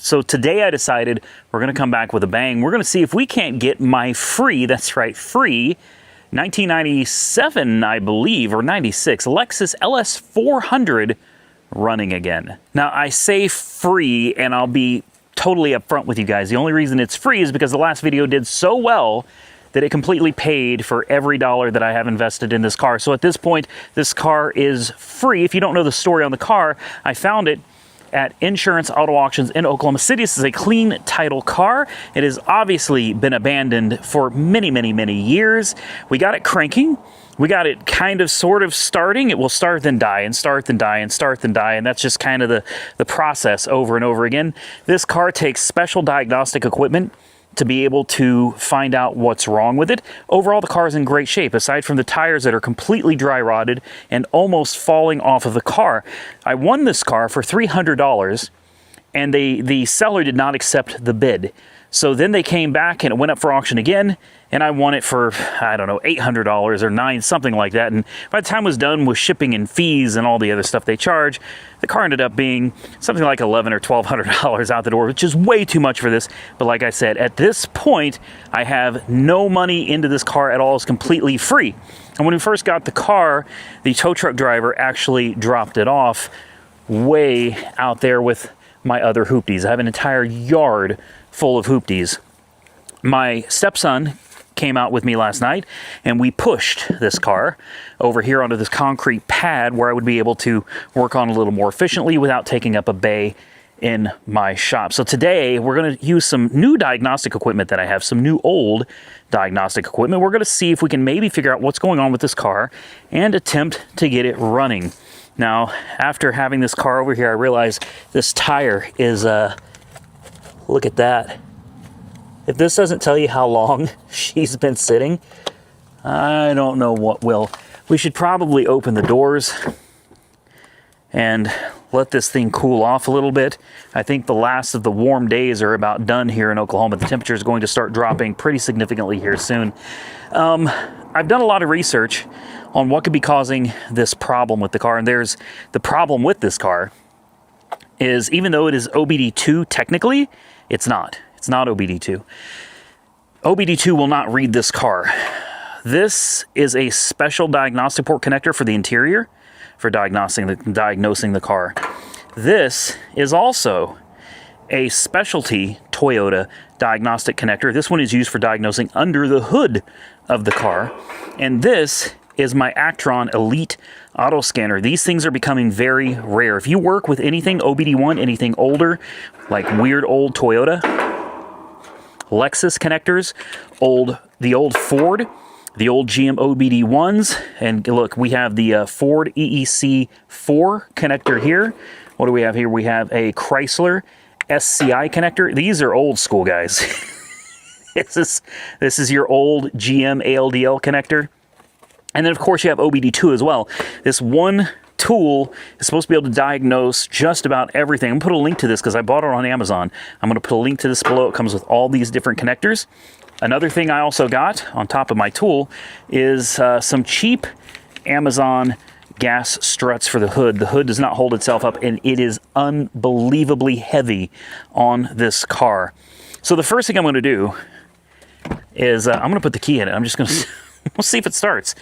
So today I decided we're going to come back with a bang. We're going to see if we can't get my free, that's right, free 1997, I believe, or 96, Lexus LS400 running again. Now, I say free, and I'll be totally upfront with you guys. The only reason it's free is because the last video did so well that it completely paid for every dollar that I have invested in this car. So at this point, this car is free. If you don't know the story on the car, I found it at Insurance Auto Auctions in Oklahoma City. This is a clean title car. It has obviously been abandoned for many, many, many years. We got it cranking. We got it kind of sort of starting. It will start then die and start then die and start then die. And that's just kind of the process over and over again. This car takes special diagnostic equipment to be able to find out what's wrong with it. Overall, the car is in great shape, aside from the tires that are completely dry rotted and almost falling off of the car. I won this car for $300, and the seller did not accept the bid. So then they came back and it went up for auction again, and I won it for, I don't know, $800 or $900, something like that. And by the time it was done with shipping and fees and all the other stuff they charge, the car ended up being something like $1,100 or $1,200 out the door, which is way too much for this. But like I said, at this point, I have no money into this car at all. It's completely free. And when we first got the car, the tow truck driver actually dropped it off way out there with my other hoopties. I have an entire yard full of hoopties. My stepson came out with me last night, and we pushed this car over here onto this concrete pad where I would be able to work on a little more efficiently without taking up a bay in my shop. So today we're going to use some new diagnostic equipment that I have, some new old diagnostic equipment. We're going to see if we can maybe figure out what's going on with this car and attempt to get it running. Now, after having this car over here, I realize this tire is, look at that. If this doesn't tell you how long she's been sitting, I don't know what will. We should probably open the doors and let this thing cool off a little bit. I think the last of the warm days are about done here in Oklahoma. The temperature is going to start dropping pretty significantly here soon. I've done a lot of research on what could be causing this problem with the car, and there's the problem with this car is, even though it is OBD2 technically, it's not. It's not OBD2. OBD2 will not read this car. This is a special diagnostic port connector for the interior for diagnosing the car. This is also a specialty Toyota diagnostic connector. This one is used for diagnosing under the hood of the car. And this is my Actron Elite auto scanner. These things are becoming very rare. If you work with anything OBD1, anything older, like weird old Toyota, Lexus connectors, the old Ford, the old GM OBD1s, and look, we have the Ford EEC4 connector here. What do we have here? We have a Chrysler SCI connector. These are old school, guys. This is your old GM ALDL connector. And then, of course, you have OBD2 as well. This one tool is supposed to be able to diagnose just about everything. I'm going to put a link to this because I bought it on Amazon. I'm going to put a link to this below. It comes with all these different connectors. Another thing I also got on top of my tool is some cheap Amazon gas struts for the hood. The hood does not hold itself up, and it is unbelievably heavy on this car. So the first thing I'm going to do is I'm going to put the key in it. I'm just going to we'll see if it starts.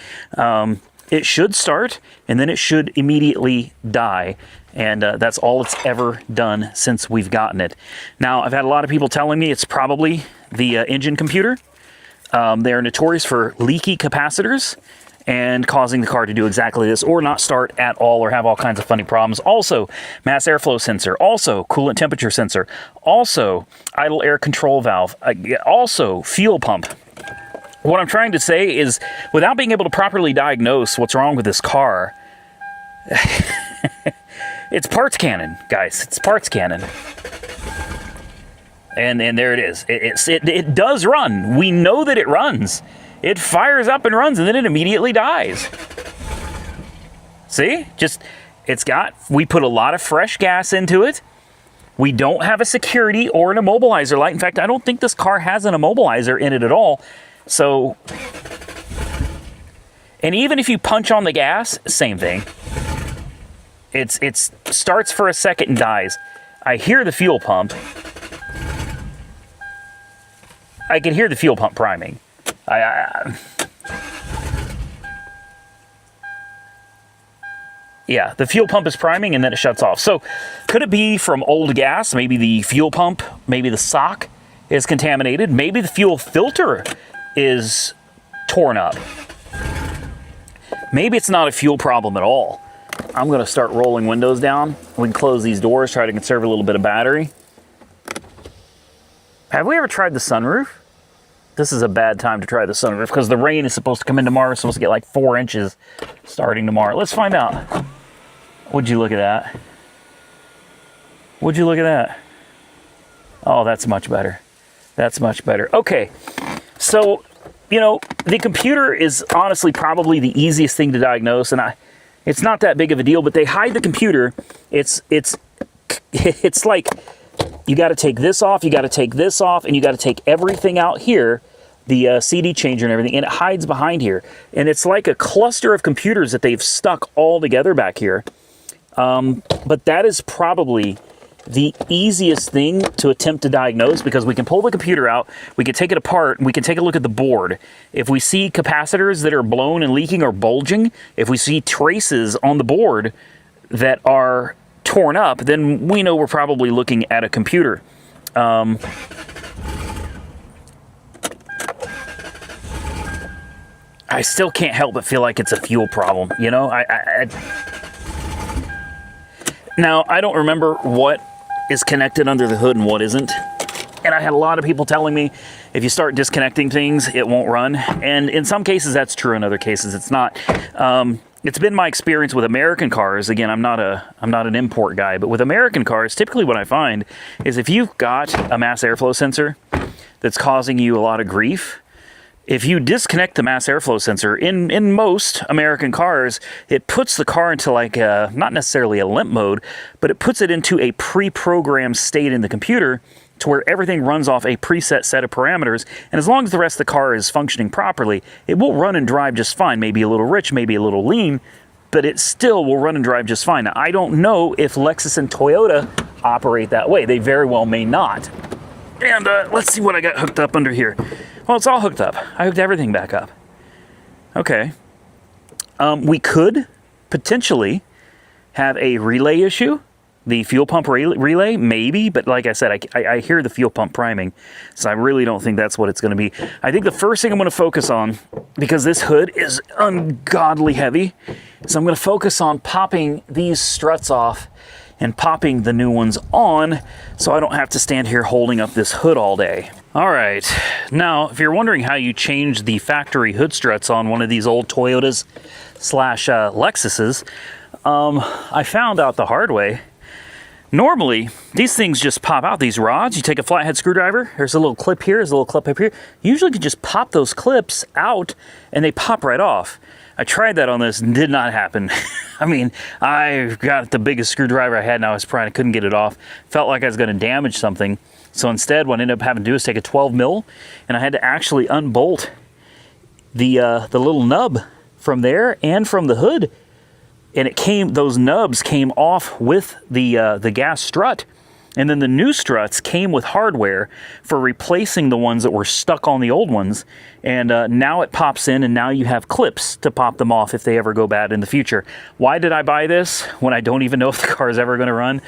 It should start, and then it should immediately die. And that's all it's ever done since we've gotten it. Now, I've had a lot of people telling me it's probably the engine computer. They are notorious for leaky capacitors and causing the car to do exactly this, or not start at all, or have all kinds of funny problems. Also, mass airflow sensor, also coolant temperature sensor, also idle air control valve, also fuel pump. What I'm trying to say is, without being able to properly diagnose what's wrong with this car, it's parts cannon, guys. It's parts cannon. And there it is. It does run. We know that it runs. It fires up and runs, and then it immediately dies. See? We put a lot of fresh gas into it. We don't have a security or an immobilizer light. In fact, I don't think this car has an immobilizer in it at all. So, and even if you punch on the gas, same thing. It starts for a second and dies. I hear the fuel pump. I can hear the fuel pump priming. Yeah, the fuel pump is priming and then it shuts off. So could it be from old gas? Maybe the fuel pump, maybe the sock is contaminated. Maybe the fuel filter is torn up. Maybe it's not a fuel problem at all. I'm gonna start rolling windows down. We can close these doors, try to conserve a little bit of battery. Have we ever tried the sunroof? This is a bad time to try the sunroof because the rain is supposed to come in tomorrow. It's supposed to get like 4 inches starting tomorrow. Let's find out. Would you look at that? Would you look at that? Oh, that's much better. That's much better. Okay, so, you know, the computer is honestly probably the easiest thing to diagnose, and it's not that big of a deal, but they hide the computer. It's like you got to take this off, you got to take this off, and you got to take everything out here, the CD changer and everything, and it hides behind here. And it's like a cluster of computers that they've stuck all together back here. But that is probably the easiest thing to attempt to diagnose because we can pull the computer out, we can take it apart, and we can take a look at the board. If we see capacitors that are blown and leaking or bulging, if we see traces on the board that are torn up, then we know we're probably looking at a computer. I still can't help but feel like it's a fuel problem, you know? Now, I don't remember what is connected under the hood and what isn't. And I had a lot of people telling me if you start disconnecting things, it won't run. And in some cases, that's true. In other cases, it's not. It's been my experience with American cars. Again, I'm not an import guy, but with American cars, typically what I find is if you've got a mass airflow sensor that's causing you a lot of grief, if you disconnect the mass airflow sensor, in most American cars, it puts the car into like a, not necessarily a limp mode, but it puts it into a pre-programmed state in the computer to where everything runs off a preset set of parameters. And as long as the rest of the car is functioning properly, it will run and drive just fine. Maybe a little rich, maybe a little lean, but it still will run and drive just fine. Now, I don't know if Lexus and Toyota operate that way. They very well may not. And let's see what I got hooked up under here. Well, it's all hooked up. I hooked everything back up. Okay. We could potentially have a relay issue. The fuel pump relay, maybe. But like I said, I hear the fuel pump priming. So I really don't think that's what it's going to be. I think the first thing I'm going to focus on, because this hood is ungodly heavy, so I'm going to focus on popping these struts off and popping the new ones on so I don't have to stand here holding up this hood all day. All right, now if you're wondering how you change the factory hood struts on one of these old Toyotas / Lexuses, I found out the hard way. Normally, these things just pop out, these rods. You take a flathead screwdriver, there's a little clip here, there's a little clip up here. You usually can just pop those clips out and they pop right off. I tried that on this and did not happen. I mean, I got the biggest screwdriver I had and I was trying, I couldn't get it off. Felt like I was going to damage something. So instead, what I ended up having to do is take a 12 mil and I had to actually unbolt the little nub from there and from the hood. And it came, those nubs came off with the gas strut. And then the new struts came with hardware for replacing the ones that were stuck on the old ones. And now it pops in and now you have clips to pop them off if they ever go bad in the future. Why did I buy this when I don't even know if the car is ever going to run?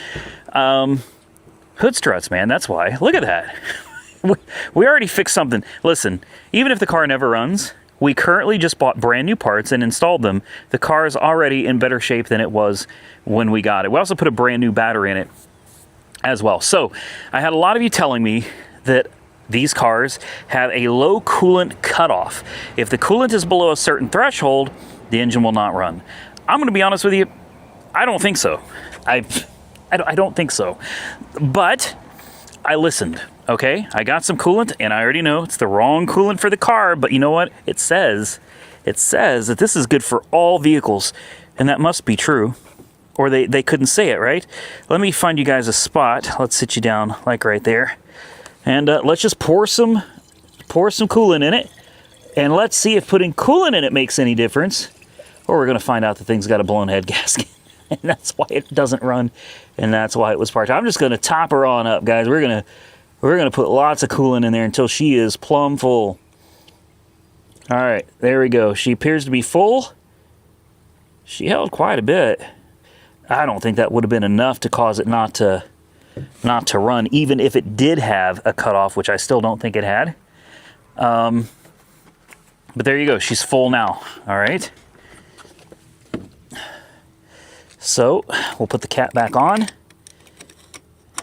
Hood struts, man, that's why. Look at that. We already fixed something. Listen, even if the car never runs, we currently just bought brand new parts and installed them. The car is already in better shape than it was when we got it. We also put a brand new battery in it as well. So I had a lot of you telling me that these cars have a low coolant cutoff. If the coolant is below a certain threshold, the engine will not run. I'm going to be honest with you, I don't think so. I don't think so. But I listened, okay? I got some coolant, and I already know it's the wrong coolant for the car, but you know what? It says that this is good for all vehicles, and that must be true. Or they couldn't say it, right? Let me find you guys a spot. Let's sit you down, like right there. And let's just pour some coolant in it. And let's see if putting coolant in it makes any difference. Or we're going to find out the thing's got a blown head gasket. And that's why it doesn't run. And that's why it was parked. I'm just going to top her on up, guys. We're going We're going to put lots of coolant in there until she is plumb full. All right, there we go. She appears to be full. She held quite a bit. I don't think that would have been enough to cause it not to run, even if it did have a cutoff, which I still don't think it had. But there you go. She's full now. All right. So we'll put the cap back on.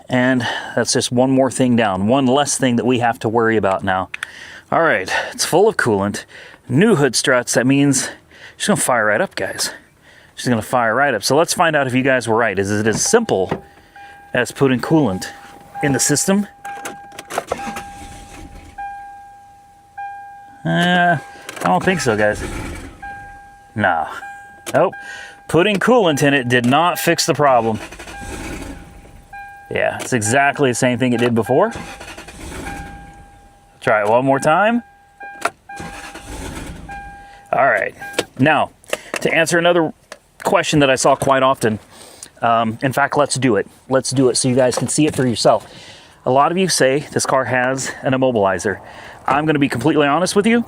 And that's just one more thing down. One less thing that we have to worry about now. All right. It's full of coolant. New hood struts. That means she's going to fire right up, guys. She's going to fire right up. So let's find out if you guys were right. Is it as simple as putting coolant in the system? I don't think so, guys. No. Nope. Putting coolant in it did not fix the problem. Yeah, it's exactly the same thing it did before. Try it one more time. All right. Now, to answer another question that I saw quite often. In fact, let's do it. Let's do it so you guys can see it for yourself. A lot of you say this car has an immobilizer. I'm going to be completely honest with you.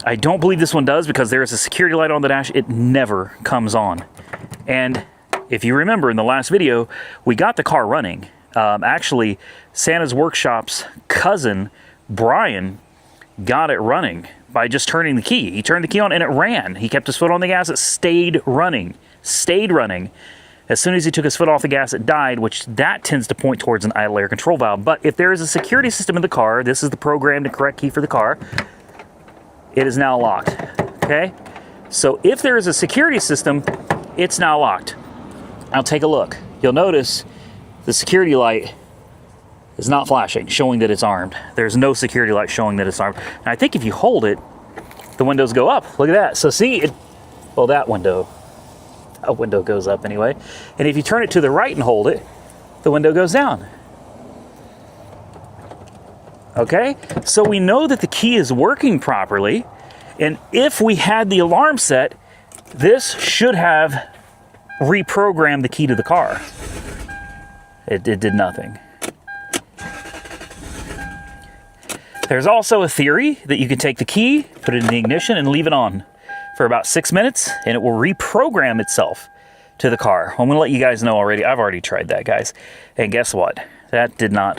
I don't believe this one does because there is a security light on the dash. It never comes on. And if you remember in the last video, we got the car running. Actually, Santa's Workshop's cousin, Brian, got it running by just turning the key. He turned the key on and it ran. He kept his foot on the gas. It stayed running. Stayed running. As soon as he took his foot off the gas, it died, which that tends to point towards an idle air control valve. But if there is a security system in the car, this is the programmed and correct key for the car, it is now locked, okay? So if there is a security system, it's now locked. Now take a look. You'll notice the security light is not flashing, showing that it's armed. There's no security light showing that it's armed. And I think if you hold it, the windows go up. Look at that. So see, well, that window goes up anyway. And if you turn it to the right and hold it, the window goes down. Okay, so we know that the key is working properly. And if we had the alarm set, this should have reprogrammed the key to the car. It did nothing. There's also a theory that you can take the key, put it in the ignition, and leave it on for about 6 minutes, and it will reprogram itself to the car. I'm gonna let you guys know already. I've already tried that, guys. And guess what? That did not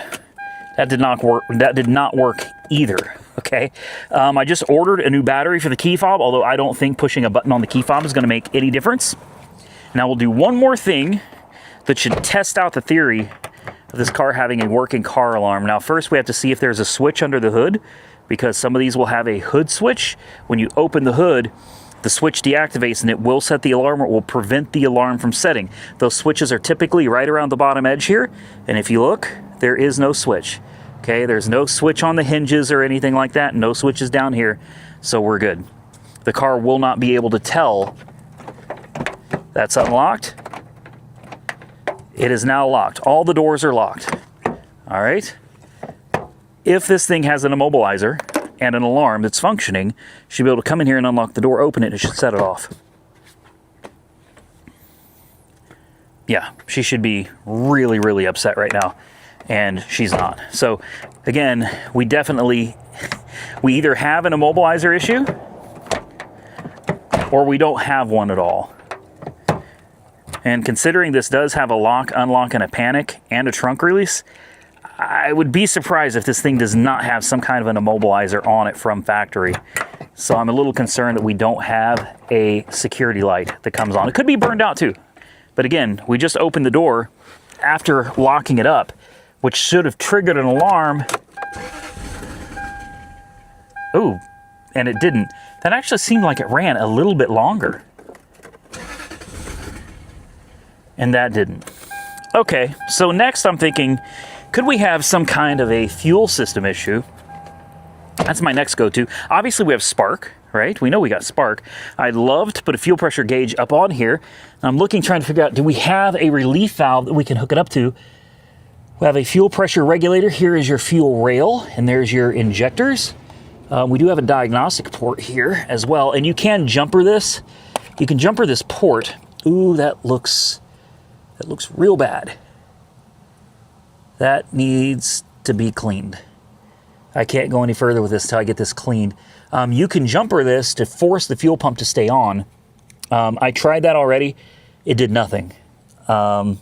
work either. Okay. I just ordered a new battery for the key fob, although I don't think pushing a button on the key fob is gonna make any difference. Now we'll do one more thing that should test out the theory of this car having a working car alarm. Now first we have to see if there's a switch under the hood, because some of these will have a hood switch. When you open the hood, the switch deactivates and it will set the alarm, or it will prevent the alarm from setting. Those switches are typically right around the bottom edge here, and if you look, there is no switch. Okay, there's no switch on the hinges or anything like that, no switches down here, so we're good. The car will not be able to tell that's unlocked. It is now locked. All the doors are locked. All right. If this thing has an immobilizer and an alarm that's functioning, you should be able to come in here and unlock the door, open it, and it should set it off. Yeah, she should be really, really upset right now, and she's not. So again, we either have an immobilizer issue or we don't have one at all. And considering this does have a lock, unlock, and a panic, and a trunk release, I would be surprised if this thing does not have some kind of an immobilizer on it from factory. So I'm a little concerned that we don't have a security light that comes on. It could be burned out too. But again, we just opened the door after locking it up, which should have triggered an alarm. Ooh, and it didn't. That actually seemed like it ran a little bit longer. And that didn't. Okay, so next I'm thinking, could we have some kind of a fuel system issue? That's my next go-to. Obviously we have spark, right? We know we got spark. I'd love to put a fuel pressure gauge up on here. I'm trying to figure out, do we have a relief valve that we can hook it up to? We have a fuel pressure regulator. Here is your fuel rail, and there's your injectors. We do have a diagnostic port here as well, and you can jumper this. You can jumper this port. Ooh, that looks real bad. That needs to be cleaned. I can't go any further with this till I get this cleaned. You can jumper this to force the fuel pump to stay on. I tried that already. It did nothing. And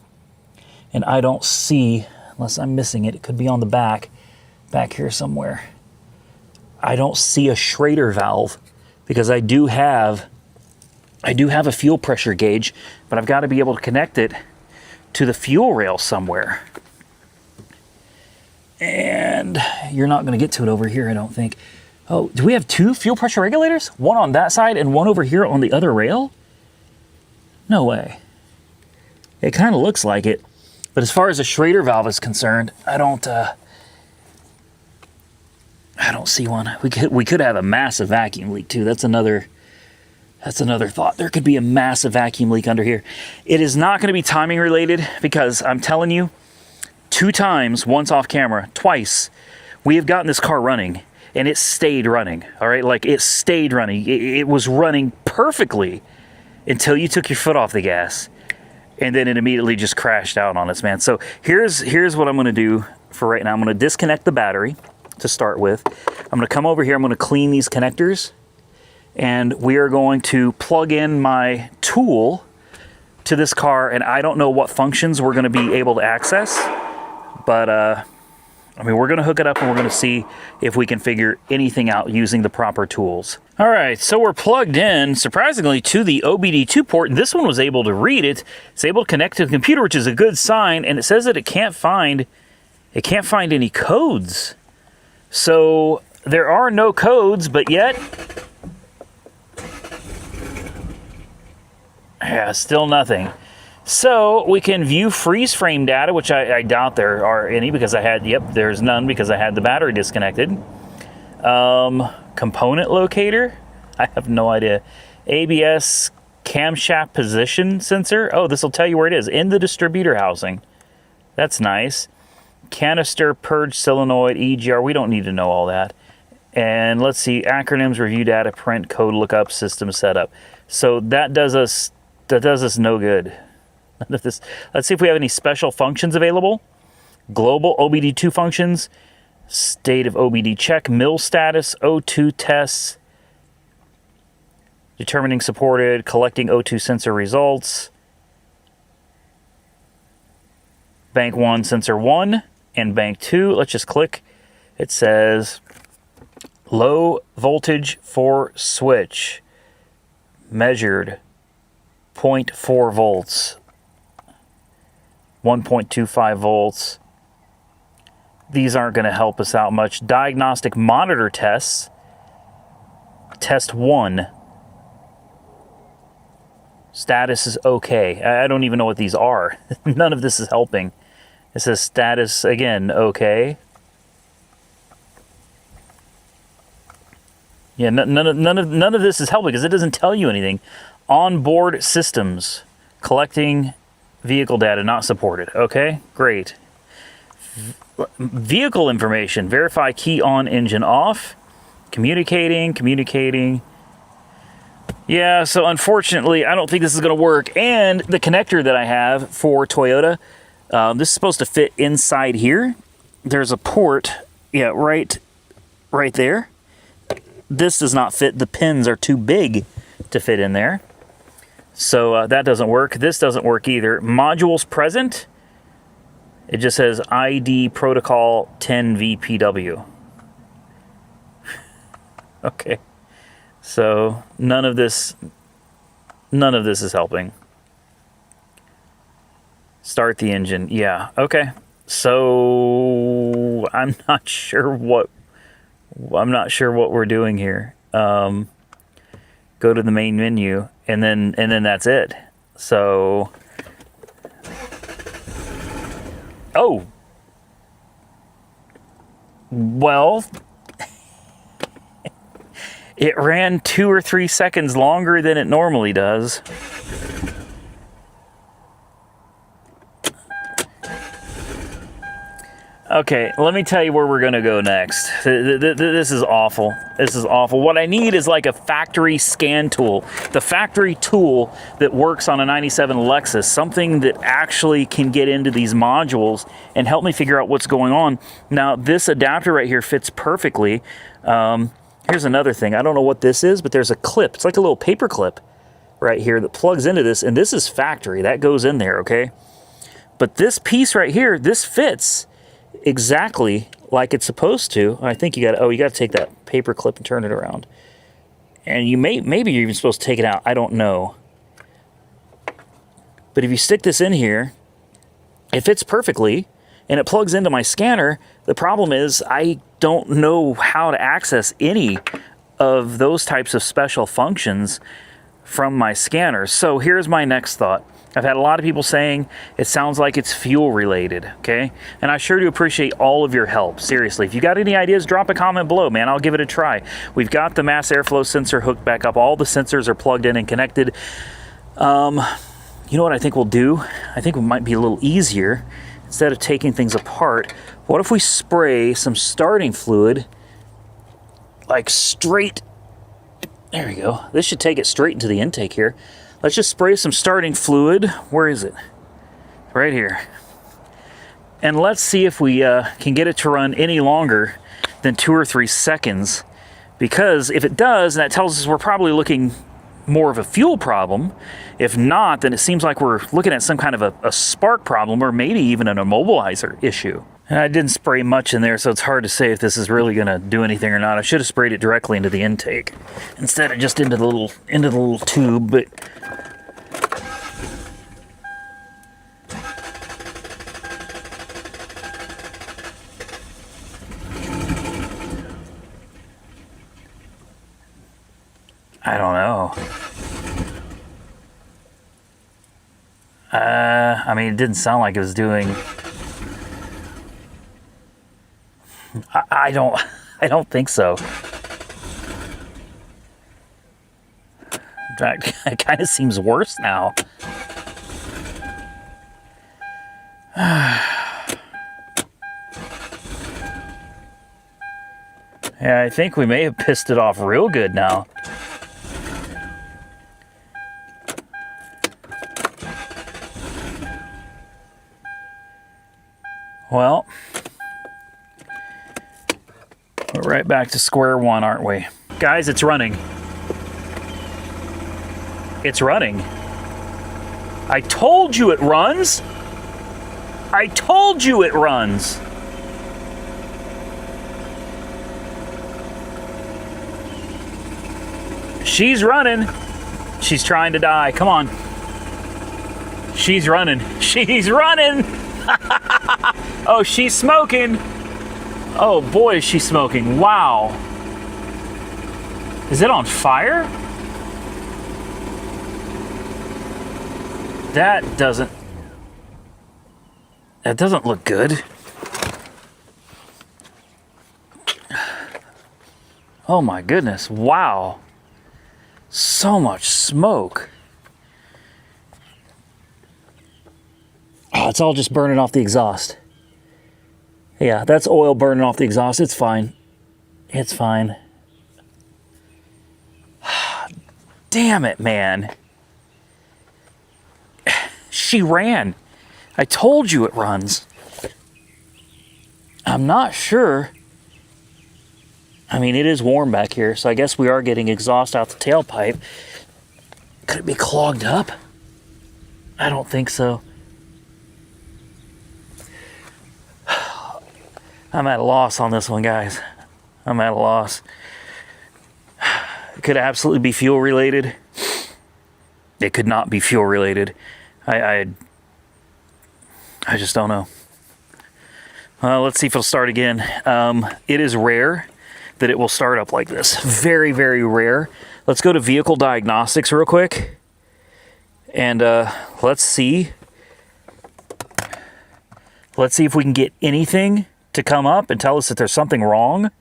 I don't see, unless I'm missing it, it could be on the back here somewhere. I don't see a Schrader valve because I do have a fuel pressure gauge, but I've got to be able to connect it to the fuel rail somewhere. And you're not going to get to it over here, I don't think. Oh, do we have two fuel pressure regulators? One on that side and one over here on the other rail? No way. It kind of looks like it. But as far as a Schrader valve is concerned, I don't see one. We could have a massive vacuum leak too. That's another thought. There could be a massive vacuum leak under here. It is not going to be timing related because I'm telling you, 2 times, once off camera, twice, we have gotten this car running and it stayed running. All right, like it stayed running. It was running perfectly until you took your foot off the gas, and then it immediately just crashed out on us, man. So here's what I'm going to do for right now. I'm going to disconnect the battery to start with. I'm going to come over here. I'm going to clean these connectors, and we are going to plug in my tool to this car. And I don't know what functions we're going to be able to access, but I mean, we're going to hook it up and we're going to see if we can figure anything out using the proper tools. All right, so we're plugged in, surprisingly, to the OBD2 port. This one was able to read it. It's able to connect to the computer, which is a good sign. And it says that it can't find any codes. So there are no codes, but yet, yeah, still nothing. So we can view freeze frame data, which I doubt there are any because there's none because I had the battery disconnected. Component locator, I have no idea. ABS camshaft position sensor. Oh, this will tell you where it is, in the distributor housing. That's nice. Canister, purge solenoid, EGR, we don't need to know all that. And let's see, acronyms, review data, print, code lookup, system setup. So that does us no good. Let's see if we have any special functions available. Global OBD2 functions, state of OBD check, mill status, O2 tests, determining supported, collecting O2 sensor results, bank 1, sensor 1, and bank 2. Let's just click. It says low voltage for switch, measured 0.4 volts. 1.25 volts. These aren't going to help us out much. Diagnostic monitor tests. Test 1. Status is okay. I don't even know what these are. None of this is helping. It says status, again, okay. Yeah, none of this is helping because it doesn't tell you anything. Onboard systems. Collecting vehicle data not supported. Okay, great. Vehicle information. Verify key on, engine off. Communicating. Yeah, so unfortunately, I don't think this is going to work. And the connector that I have for Toyota, this is supposed to fit inside here. There's a port, yeah, right there. This does not fit. The pins are too big to fit in there. So that doesn't work. This doesn't work either. Modules present. It just says ID protocol 10 VPW. Okay. So none of this is helping. Start the engine. Yeah. Okay. So I'm not sure what we're doing here. Go to the main menu, and then that's it. So, oh, well, it ran 2 or 3 seconds longer than it normally does. Okay, let me tell you where we're gonna go next. This is awful. This is awful. What I need is like a factory scan tool. The factory tool that works on a 97 Lexus. Something that actually can get into these modules and help me figure out what's going on. Now, this adapter right here fits perfectly. Here's another thing. I don't know what this is, but there's a clip. It's like a little paper clip right here that plugs into this, and this is factory. That goes in there, okay? But this piece right here, this fits exactly like it's supposed to. I think you got to take that paper clip and turn it around. And you maybe you're even supposed to take it out. I don't know. But if you stick this in here, it fits perfectly and it plugs into my scanner. The problem is I don't know how to access any of those types of special functions from my scanner. So here's my next thought. I've had a lot of people saying it sounds like it's fuel related, okay? And I sure do appreciate all of your help. Seriously, if you got any ideas, drop a comment below, man. I'll give it a try. We've got the mass airflow sensor hooked back up. All the sensors are plugged in and connected. You know what I think we'll do? I think it might be a little easier. Instead of taking things apart, what if we spray some starting fluid like straight, there we go. This should take it straight into the intake here. Let's just spray some starting fluid. Where is it? Right here. And let's see if we can get it to run any longer than 2 or 3 seconds. Because if it does, that tells us we're probably looking more of a fuel problem. If not, then it seems like we're looking at some kind of a spark problem or maybe even an immobilizer issue. And I didn't spray much in there, so it's hard to say if this is really going to do anything or not. I should have sprayed it directly into the intake instead of just into the little tube. But I don't know. I mean, it didn't sound like it was doing. I don't think so. In fact, it kind of seems worse now. Yeah, I think we may have pissed it off real good now. Well, we're right back to square one, aren't we? Guys, it's running. It's running. I told you it runs. I told you it runs. She's running. She's trying to die. Come on. She's running. She's running. Oh, she's smoking. Oh boy, is she smoking. Wow. Is it on fire? That doesn't look good. Oh my goodness. Wow. So much smoke. Oh, it's all just burning off the exhaust. Yeah, that's oil burning off the exhaust. It's fine. It's fine. Damn it, man. She ran. I told you it runs. I'm not sure. I mean, it is warm back here, so I guess we are getting exhaust out the tailpipe. Could it be clogged up? I don't think so. I'm at a loss on this one, guys. I'm at a loss. It could absolutely be fuel related. It could not be fuel related. I just don't know. Let's see if it'll start again. It is rare that it will start up like this. Very, very rare. Let's go to vehicle diagnostics real quick. And let's see. Let's see if we can get anything to come up and tell us that there's something wrong.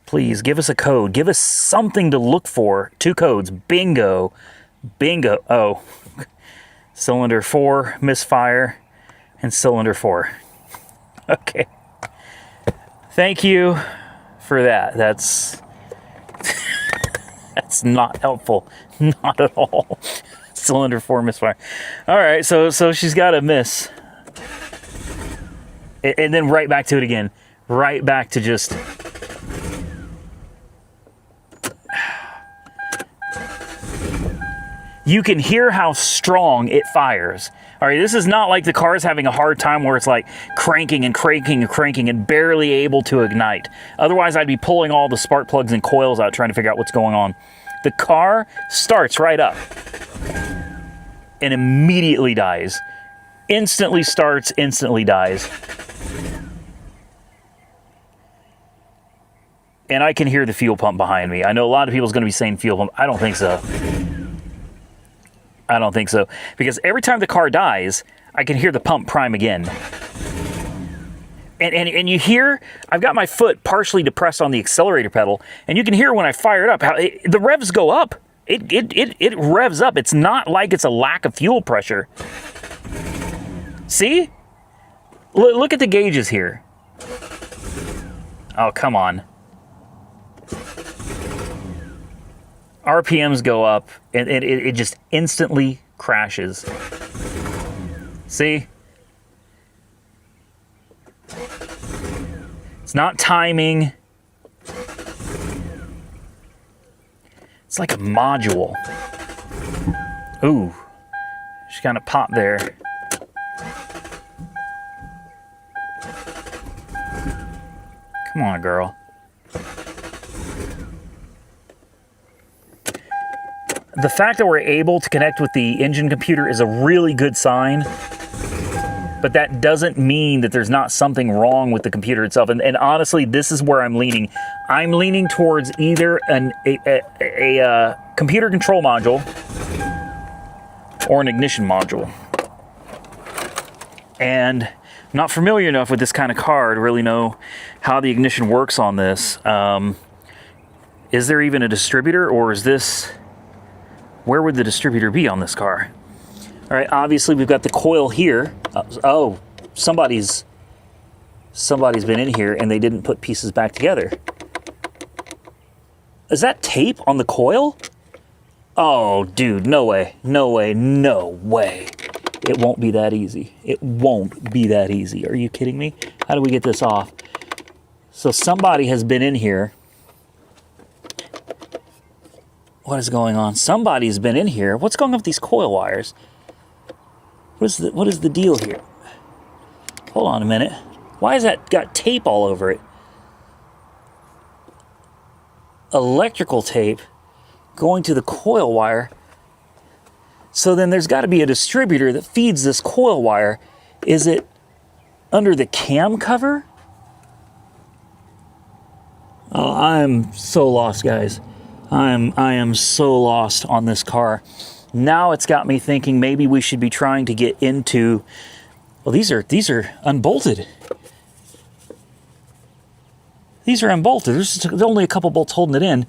Please give us a code. Give us something to look for. 2 codes. Bingo. Bingo. Oh. Cylinder 4, misfire. and cylinder 4. Okay. Thank you for that. That's not helpful. Not at all. Cylinder 4 misfire. All right, so she's got a miss. And then right back to it again. Right back to just... You can hear how strong it fires. All right, this is not like the car's having a hard time where it's like cranking and cranking and cranking and barely able to ignite. Otherwise, I'd be pulling all the spark plugs and coils out trying to figure out what's going on. The car starts right up and immediately dies. Instantly starts, instantly dies. And I can hear the fuel pump behind me. I know a lot of people's going to be saying fuel pump. I don't think so. I don't think so. Because every time the car dies, I can hear the pump prime again. And you hear, I've got my foot partially depressed on the accelerator pedal, and you can hear when I fire it up, how the revs go up. It revs up. It's not like it's a lack of fuel pressure. See? Look at the gauges here. Oh, come on. RPMs go up, and it just instantly crashes. See? It's not timing. It's like a module. Ooh. Just kind of popped there. Come on, girl. The fact that we're able to connect with the engine computer is a really good sign, but that doesn't mean that there's not something wrong with the computer itself. And honestly, this is where I'm leaning. I'm leaning towards either a computer control module or an ignition module. And I'm not familiar enough with this kind of car to really know how the ignition works on this. Is there even a distributor, or is this... Where would the distributor be on this car? All right, obviously we've got the coil here. Oh, somebody's been in here and they didn't put pieces back together. Is that tape on the coil? Oh, dude, no way, no way, no way. It won't be that easy. It won't be that easy. Are you kidding me? How do we get this off? So somebody has been in here. What is going on? Somebody's been in here. What's going on with these coil wires? What is the deal here? Hold on a minute. Why has that got tape all over it? Electrical tape going to the coil wire. So then there's got to be a distributor that feeds this coil wire. Is it under the cam cover? Oh, I'm so lost, guys. I am so lost on this car. Now it's got me thinking maybe we should be trying to get into... Well, these are unbolted. These are unbolted. There's only a couple bolts holding it in.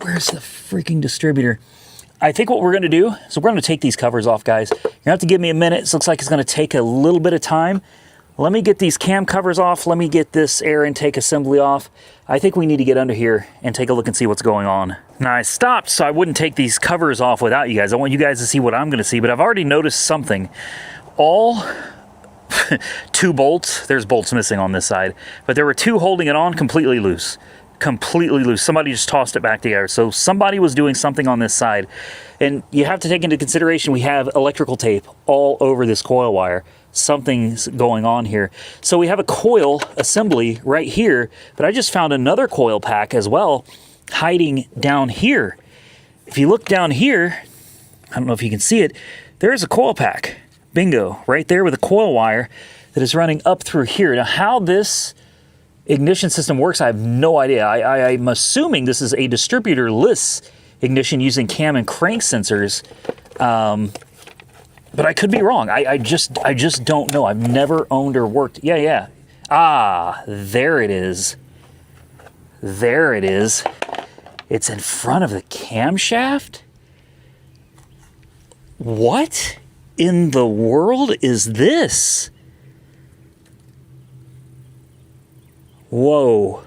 Where's the freaking distributor? I think what we're going to do is we're going to take these covers off, guys. You're going to have to give me a minute. This looks like it's going to take a little bit of time. Let me get these cam covers off. Let me get this air intake assembly off. I think we need to get under here and take a look and see what's going on. Now, I stopped so I wouldn't take these covers off without you guys. I want you guys to see what I'm going to see, but I've already noticed something. All 2 bolts, there's bolts missing on this side, but there were 2 holding it on completely loose. Completely loose. Somebody just tossed it back together. So somebody was doing something on this side. And you have to take into consideration we have electrical tape all over this coil wire. Something's going on here. So we have a coil assembly right here, but I just found another coil pack as well hiding down here. If you look down here, I don't know if you can see it, there's a coil pack. Bingo, right there with a coil wire that is running up through here. Now, how this ignition system works, I have no idea. I'm assuming this is a distributor-less ignition using cam and crank sensors. But I could be wrong. I just don't know. I've never owned or worked. Yeah. Ah, there it is. There it is. It's in front of the camshaft? What in the world is this? Whoa.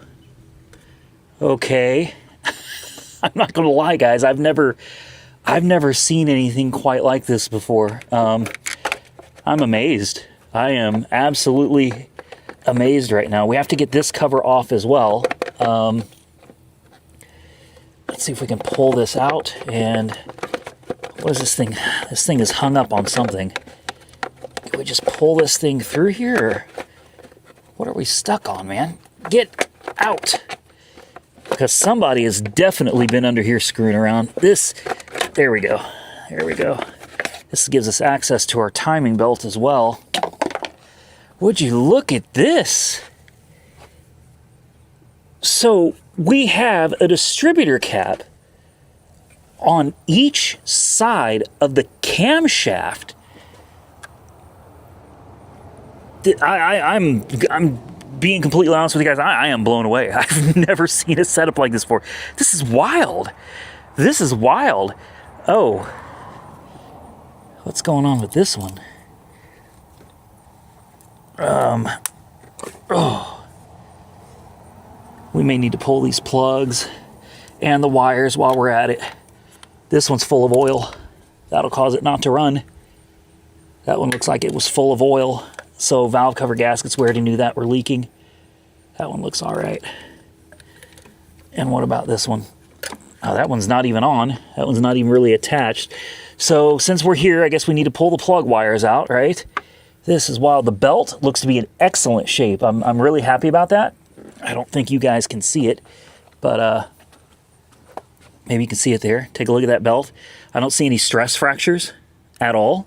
Okay. I'm not gonna lie, guys. I've never seen anything quite like this before. I'm amazed. I am absolutely amazed right now. We have to get this cover off as well. Let's see if we can pull this out. And what is this thing? This thing is hung up on something. Can we just pull this thing through here? Or what are we stuck on, man? Get out. Because somebody has definitely been under here screwing around. There we go. There we go. This gives us access to our timing belt as well. Would you look at this? So we have a distributor cap on each side of the camshaft. I'm being completely honest with you guys. I am blown away. I've never seen a setup like this before. This is wild. This is wild. Oh, what's going on with this one? We may need to pull these plugs and the wires while we're at it. This one's full of oil. That'll cause it not to run. That one looks like it was full of oil. So valve cover gaskets, we already knew that, were leaking. That one looks all right. And what about this one? Oh, that one's not even on. That one's not even really attached. So since we're here, I guess we need to pull the plug wires out, right? This is wild. The belt looks to be in excellent shape. I'm really happy about that. I don't think you guys can see it, but maybe you can see it there. Take a look at that belt. I don't see any stress fractures at all.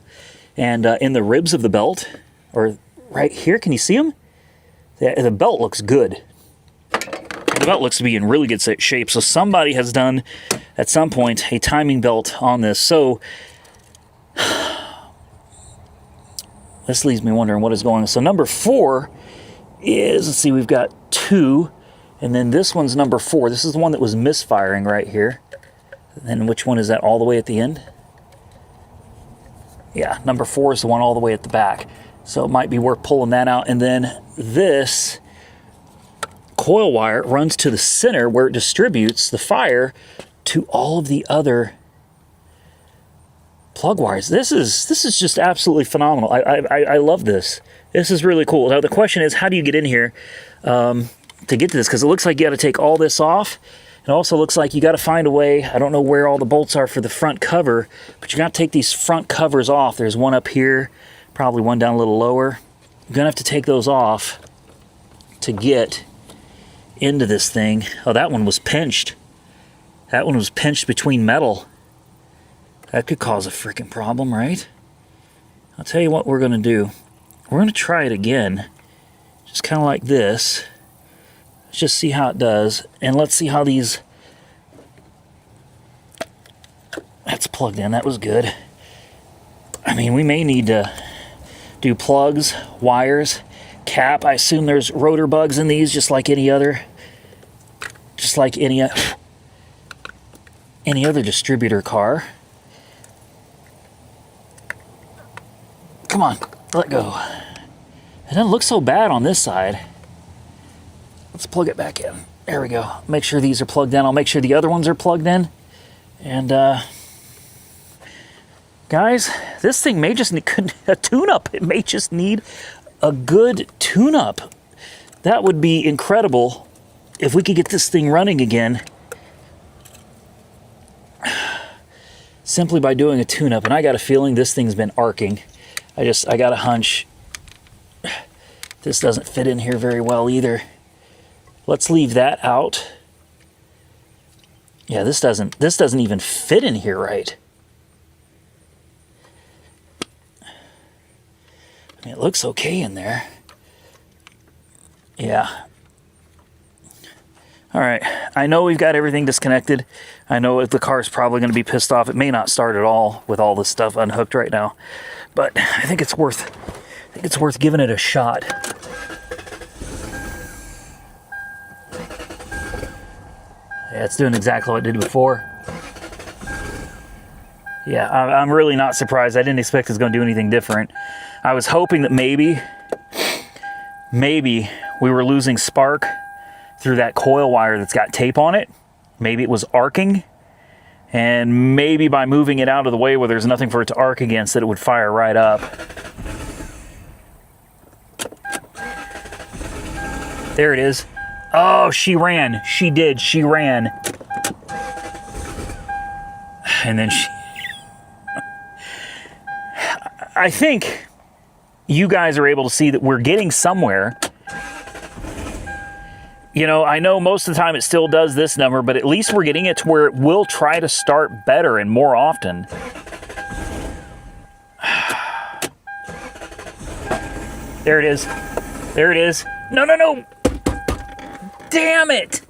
And in the ribs of the belt, or right here, can you see them? The belt looks good. The belt looks to be in really good shape. So somebody has done, at some point, a timing belt on this. So this leaves me wondering what is going on. So number 4 is, let's see, we've got 2, and then this one's number 4. This is the one that was misfiring right here. And then which one is that all the way at the end? Yeah, number 4 is the one all the way at the back. So it might be worth pulling that out. And then this coil wire runs to the center where it distributes the fire to all of the other plug wires. This is just absolutely phenomenal. I love this. This is really cool. Now the question is, how do you get in here to get to this? Because it looks like you got to take all this off. It also looks like you got to find a way. I don't know where all the bolts are for the front cover, but you got to take these front covers off. There's one up here, probably one down a little lower. You're gonna have to take those off to get into this thing. Oh, that one was pinched. That one was pinched between metal. That could cause a freaking problem, right? I'll tell you what we're gonna do. We're gonna try it again, just kind of like this. Let's just see how it does, and let's see how these. That's plugged in. That was good. I mean, we may need to do plugs, wires, cap. I assume there's rotor bugs in these, just like any other other distributor car. Come on, let go. It doesn't look so bad on this side. Let's plug it back in. There we go. Make sure these are plugged in. I'll make sure the other ones are plugged in. And guys, this thing may just need a tune-up. It may just need a good tune-up. That would be incredible if we could get this thing running again simply by doing a tune-up. And I got a feeling this thing's been arcing. I got a hunch this doesn't fit in here very well either. Let's leave that out. Yeah, this doesn't even fit in here right. I mean, it looks okay in there. Yeah. All right, I know we've got everything disconnected. I know the car's probably going to be pissed off. It may not start at all with all this stuff unhooked right now, but I think it's worth giving it a shot. Yeah, it's doing exactly what it did before. Yeah, I'm really not surprised. I didn't expect it's going to do anything different. I was hoping that maybe we were losing spark through that coil wire that's got tape on it. Maybe it was arcing, and maybe by moving it out of the way where there's nothing for it to arc against, that it would fire right up. There it is. Oh, she ran. She did. She ran. And then she... I think you guys are able to see that we're getting somewhere. You know, I know most of the time it still does this number, but at least we're getting it to where it will try to start better and more often. There it is. There it is. No, no, no. Damn it.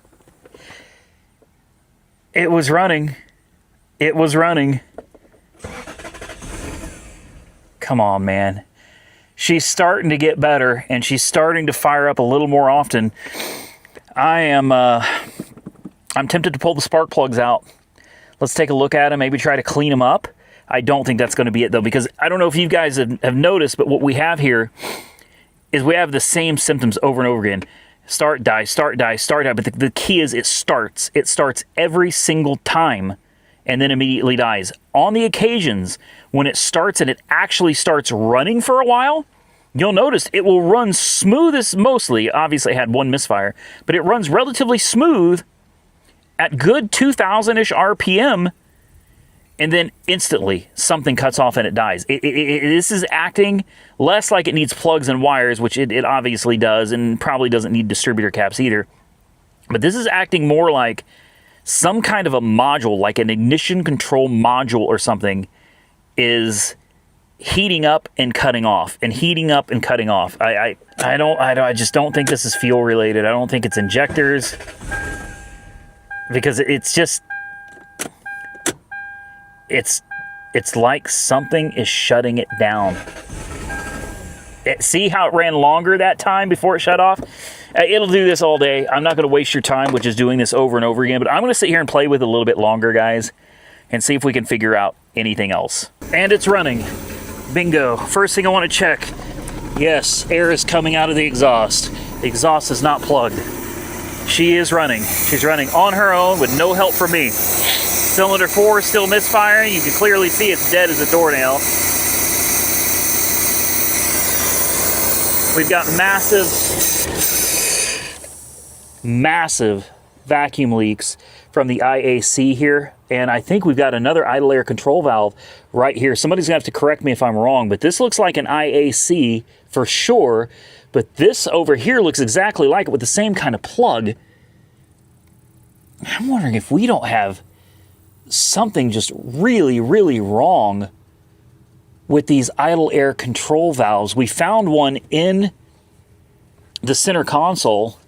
It was running. It was running. Come on, man. She's starting to get better, and she's starting to fire up a little more often. I'm tempted to pull the spark plugs out. Let's take a look at them, maybe try to clean them up. I don't think that's going to be it, though, because I don't know if you guys have noticed, but what we have here is we have the same symptoms over and over again. Start, die, start, die, start, die. But the key is it starts. It starts every single time and then immediately dies. On the occasions when it starts and it actually starts running for a while, you'll notice it will run smooth as mostly. Obviously, it had one misfire, but it runs relatively smooth at good 2,000-ish RPM, and then instantly something cuts off and it dies. This is acting less like it needs plugs and wires, which it obviously does, and probably doesn't need distributor caps either. But this is acting more like some kind of a module, like an ignition control module or something, is heating up and cutting off, and heating up and cutting off. I just don't think this is fuel related. I don't think it's injectors, because it's just, it's like something is shutting it down. See how it ran longer that time before it shut off? It'll do this all day. I'm not going to waste your time with just doing this over and over again, but I'm going to sit here and play with it a little bit longer, guys, and see if we can figure out anything else. And it's running. Bingo. First thing I want to check. Yes, air is coming out of the exhaust. The exhaust is not plugged. She is running. She's running on her own with no help from me. Cylinder 4 is still misfiring. You can clearly see it's dead as a doornail. We've got massive vacuum leaks from the IAC here, and I think we've got another idle air control valve right here. Somebody's gonna have to correct me if I'm wrong, but this looks like an IAC for sure, but this over here looks exactly like it with the same kind of plug. I'm wondering if we don't have something just really, really wrong with these idle air control valves. We found one in the center console.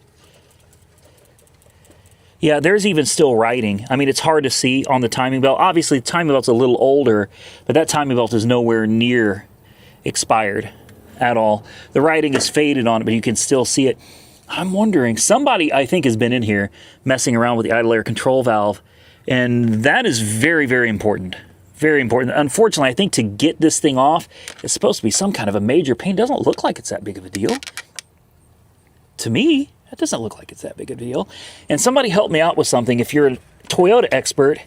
Yeah, there's even still writing. I mean, it's hard to see on the timing belt. Obviously, the timing belt's a little older, but that timing belt is nowhere near expired at all. The writing is faded on it, but you can still see it. I'm wondering, somebody I think has been in here messing around with the idle air control valve, and that is very, very important. Very important. Unfortunately, I think to get this thing off, it's supposed to be some kind of a major pain. It doesn't look like it's that big of a deal. To me, that doesn't look like it's that big of a deal. And somebody help me out with something. If you're a Toyota expert,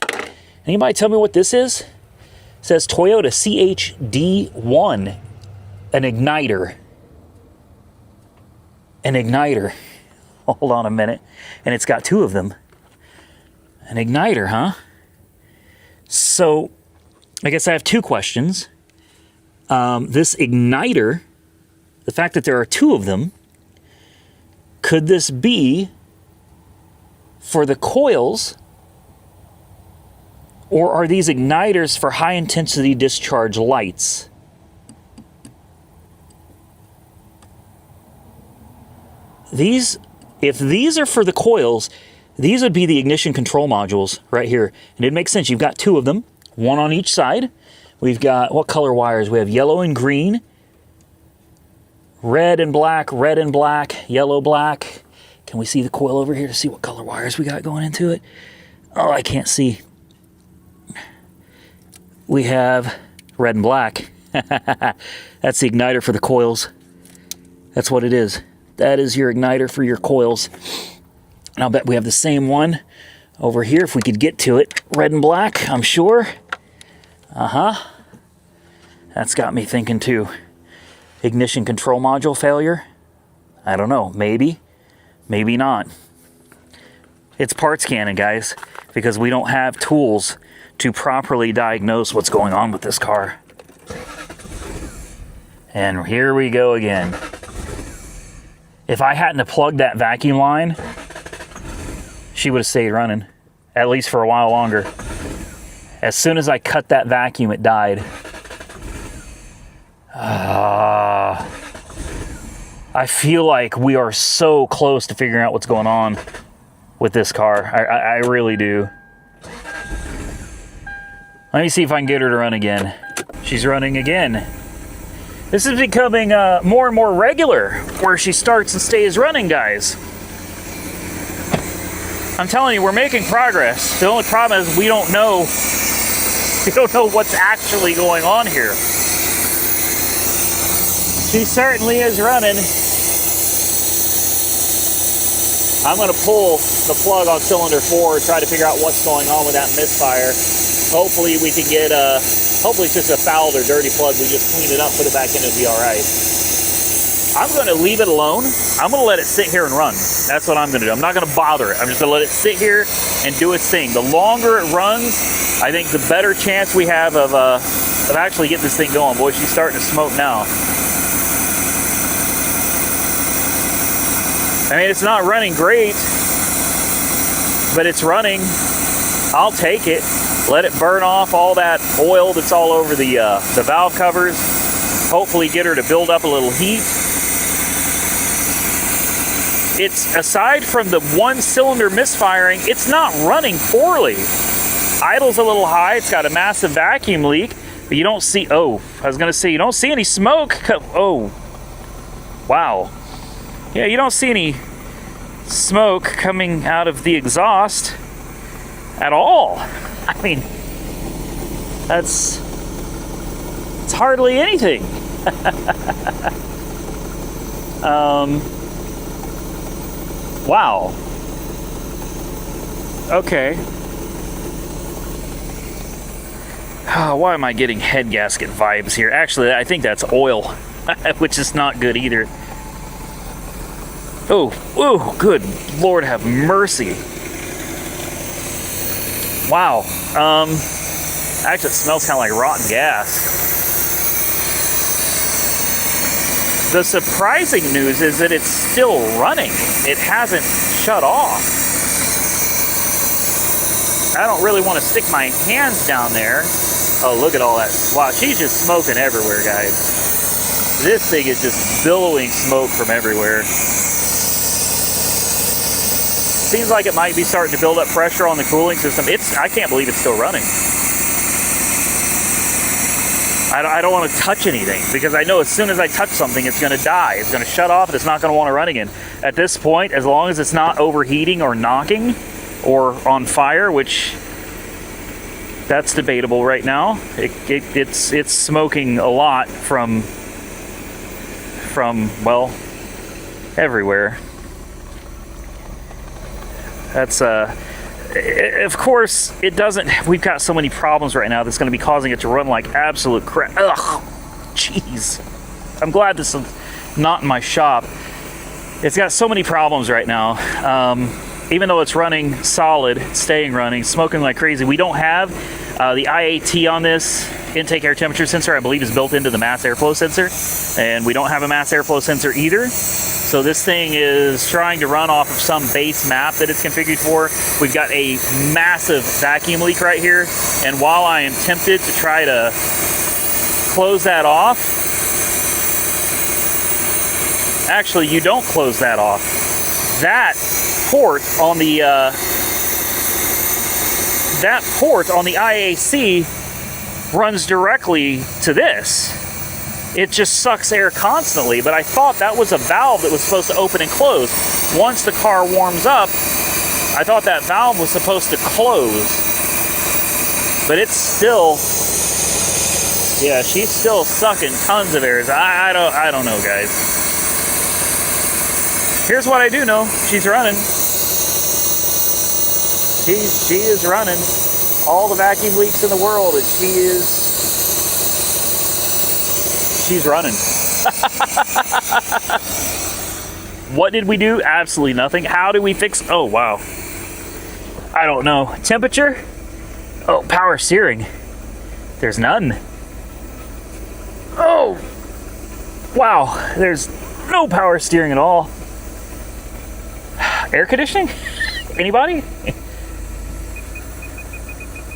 anybody tell me what this is? It says Toyota CHD1, an igniter. An igniter. Hold on a minute. And it's got two of them. An igniter, huh? So, I guess I have two questions. This igniter, the fact that there are two of them, could this be for the coils, or are these igniters for high-intensity discharge lights? If these are for the coils, these would be the ignition control modules right here. And it makes sense. You've got two of them, one on each side. We've got, what color wires? We have yellow and green, red and black, yellow, black. Can we see the coil over here to see what color wires we got going into it? Oh, I can't see. We have red and black. That's the igniter for the coils. That's what it is. That is your igniter for your coils. And I'll bet we have the same one over here if we could get to it. Red and black, I'm sure. That's got me thinking too. Ignition control module failure? I don't know, maybe, maybe not. It's parts scanning, guys, because we don't have tools to properly diagnose what's going on with this car. And here we go again. If I hadn't have plugged that vacuum line, she would have stayed running, at least for a while longer. As soon as I cut that vacuum, it died. I feel like we are so close to figuring out what's going on with this car. I really do. Let me see if I can get her to run again. She's running again. This is becoming more and more regular, where she starts and stays running, guys. I'm telling you, we're making progress. The only problem is we don't know what's actually going on here. She certainly is running. I'm going to pull the plug on cylinder 4, try to figure out what's going on with that misfire. Hopefully we can get hopefully it's just a fouled or dirty plug. We just clean it up, put it back in, it'll be all right. I'm going to leave it alone. I'm going to let it sit here and run. That's what I'm going to do. I'm not going to bother it. I'm just going to let it sit here and do its thing. The longer it runs, I think the better chance we have of actually getting this thing going. Boy, she's starting to smoke now. I mean, it's not running great, but it's running. I'll take it. Let it burn off all that oil that's all over the valve covers. Hopefully get her to build up a little heat. It's, aside from the one cylinder misfiring, it's not running poorly. Idle's a little high. It's got a massive vacuum leak, but you don't see, I was gonna say, you don't see any smoke. Oh, wow. Yeah, you don't see any smoke coming out of the exhaust at all. I mean, it's hardly anything. Wow. Okay. Why am I getting head gasket vibes here? Actually, I think that's oil, which is not good either. Oh, good Lord have mercy. Wow. Actually, it smells kind of like rotten gas. The surprising news is that it's still running. It hasn't shut off. I don't really want to stick my hands down there. Oh, look at all that. Wow, she's just smoking everywhere, guys. This thing is just billowing smoke from everywhere. Seems like it might be starting to build up pressure on the cooling system. I can't believe it's still running. I don't want to touch anything because I know as soon as I touch something, it's going to die. It's going to shut off and it's not going to want to run again. At this point, as long as it's not overheating or knocking or on fire, which that's debatable right now. It's smoking a lot from well, everywhere. That's of course it doesn't. We've got so many problems right now that's going to be causing it to run like absolute crap. Ugh, jeez. I'm glad this is not in my shop. It's got so many problems right now. Even though it's running solid, it's staying running, smoking like crazy. We don't have the IAT on this. Intake air temperature sensor, I believe, is built into the mass airflow sensor, and we don't have a mass airflow sensor either. So this thing is trying to run off of some base map that it's configured for. We've got a massive vacuum leak right here, and while I am tempted to try to close that off, actually, you don't close that off. That port on the IAC runs directly to this. It just sucks air constantly, but I thought that was a valve that was supposed to open and close. Once the car warms up, I thought that valve was supposed to close, but it's still, yeah, she's still sucking tons of air. I don't know, guys. Here's what I do know. She's running. She is running all the vacuum leaks in the world, and she's running. What did we do? Absolutely nothing. How do we fix? Oh, wow. I don't know. Temperature? Oh, power steering. There's none. Oh, wow. There's no power steering at all. Air conditioning? Anybody?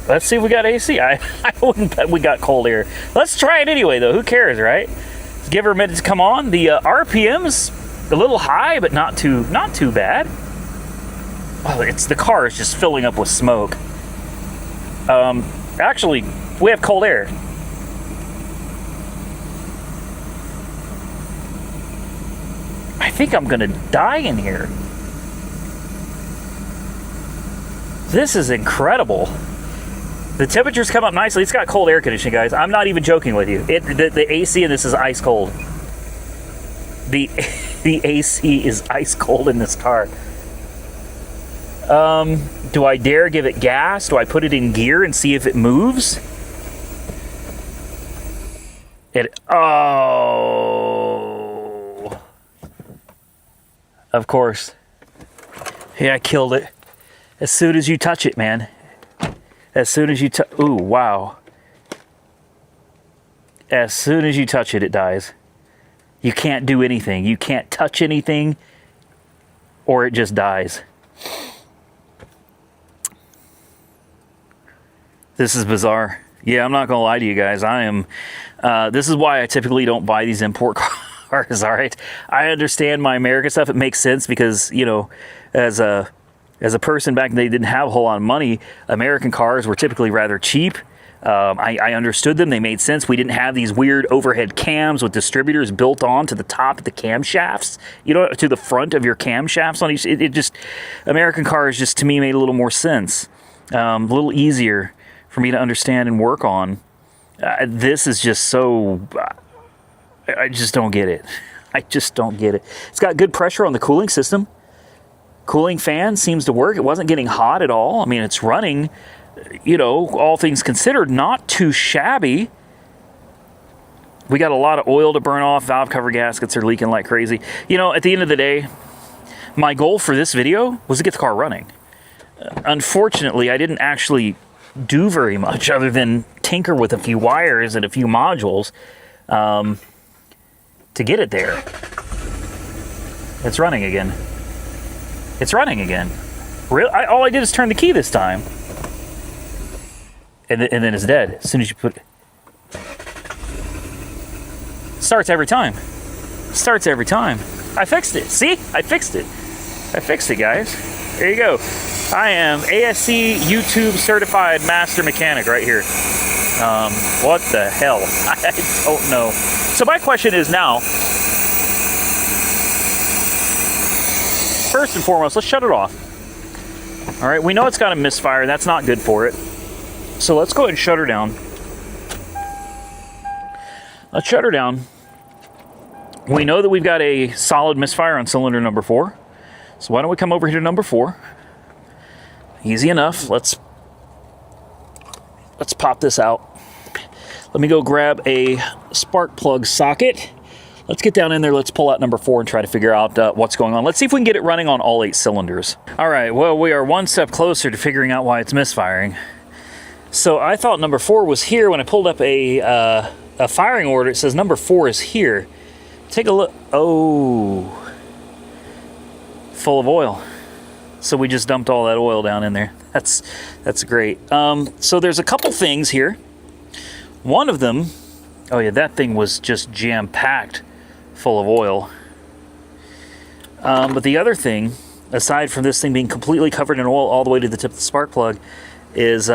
Let's see if we got AC. I wouldn't bet we got cold air. Let's try it anyway, though. Who cares, right? Let's give her a minute to come on. The RPM's a little high, but not too bad. Oh, the car is just filling up with smoke. Actually, we have cold air. I think I'm gonna die in here. This is incredible. The temperatures come up nicely. It's got cold air conditioning, guys. I'm not even joking with you. The AC in this is ice cold. The AC is ice cold in this car. Do I dare give it gas? Do I put it in gear and see if it moves? Oh. Of course. Yeah, I killed it. As soon as you touch it, man. As soon as you touch... Ooh, wow. As soon as you touch it, it dies. You can't do anything. You can't touch anything, or it just dies. This is bizarre. Yeah, I'm not going to lie to you guys. This is why I typically don't buy these import cars, all right? I understand my American stuff. It makes sense because, you know, as a person back then, they didn't have a whole lot of money. American cars were typically rather cheap. I understood them. They made sense. We didn't have these weird overhead cams with distributors built on to the top of the camshafts, you know, to the front of your camshafts on each. It just, American cars just, to me, made a little more sense. A little easier for me to understand and work on. This is just so, I just don't get it. I just don't get it. It's got good pressure on the cooling system. Cooling fan seems to work. It wasn't getting hot at all. I mean, it's running, you know, all things considered, not too shabby. We got a lot of oil to burn off. Valve cover gaskets are leaking like crazy. You know, at the end of the day, my goal for this video was to get the car running. Unfortunately, I didn't actually do very much other than tinker with a few wires and a few modules to get it there. It's running again. It's running again. All I did is turn the key this time. And then it's dead as soon as you put it. Starts every time. Starts every time. I fixed it. See? I fixed it. I fixed it, guys. There you go. I am ASC YouTube certified master mechanic right here. What the hell? I don't know. So my question is now, first and foremost, let's shut it off. All right, we know it's got a misfire. That's not good for it. So let's go ahead and shut her down. Let's shut her down. We know that we've got a solid misfire on cylinder number 4. So why don't we come over here to number 4? Easy enough. Let's pop this out. Let me go grab a spark plug socket. Let's get down in there. Let's pull out number 4 and try to figure out what's going on. Let's see if we can get it running on all 8 cylinders. All right, well, we are one step closer to figuring out why it's misfiring. So I thought number 4 was here. When I pulled up a firing order, it says number 4 is here. Take a look. Oh, full of oil. So we just dumped all that oil down in there. That's great. So there's a couple things here. One of them, oh yeah, that thing was just jam-packed full of oil. But the other thing, aside from this thing being completely covered in oil all the way to the tip of the spark plug, is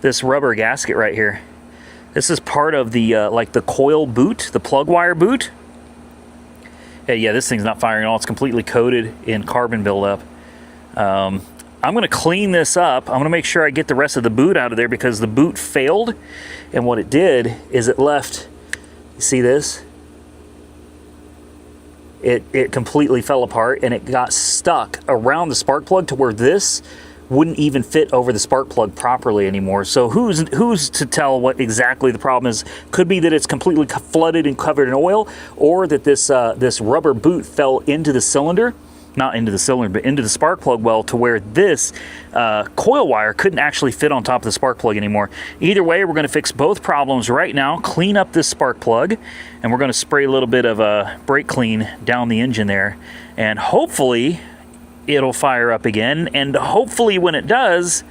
this rubber gasket right here. This is part of the like the coil boot, the plug wire boot. Yeah, this thing's not firing at all. It's completely coated in carbon buildup. I'm going to clean this up. I'm going to make sure I get the rest of the boot out of there because the boot failed. And what it did is it left, you see this? It completely fell apart and it got stuck around the spark plug to where this wouldn't even fit over the spark plug properly anymore. So who's to tell what exactly the problem is? Could be that it's completely flooded and covered in oil, or that this rubber boot fell into the cylinder. Not into the cylinder, but into the spark plug well, to where this coil wire couldn't actually fit on top of the spark plug anymore. Either way, we're going to fix both problems right now, clean up this spark plug, and we're going to spray a little bit of brake clean down the engine there, and hopefully it'll fire up again, and hopefully when it does,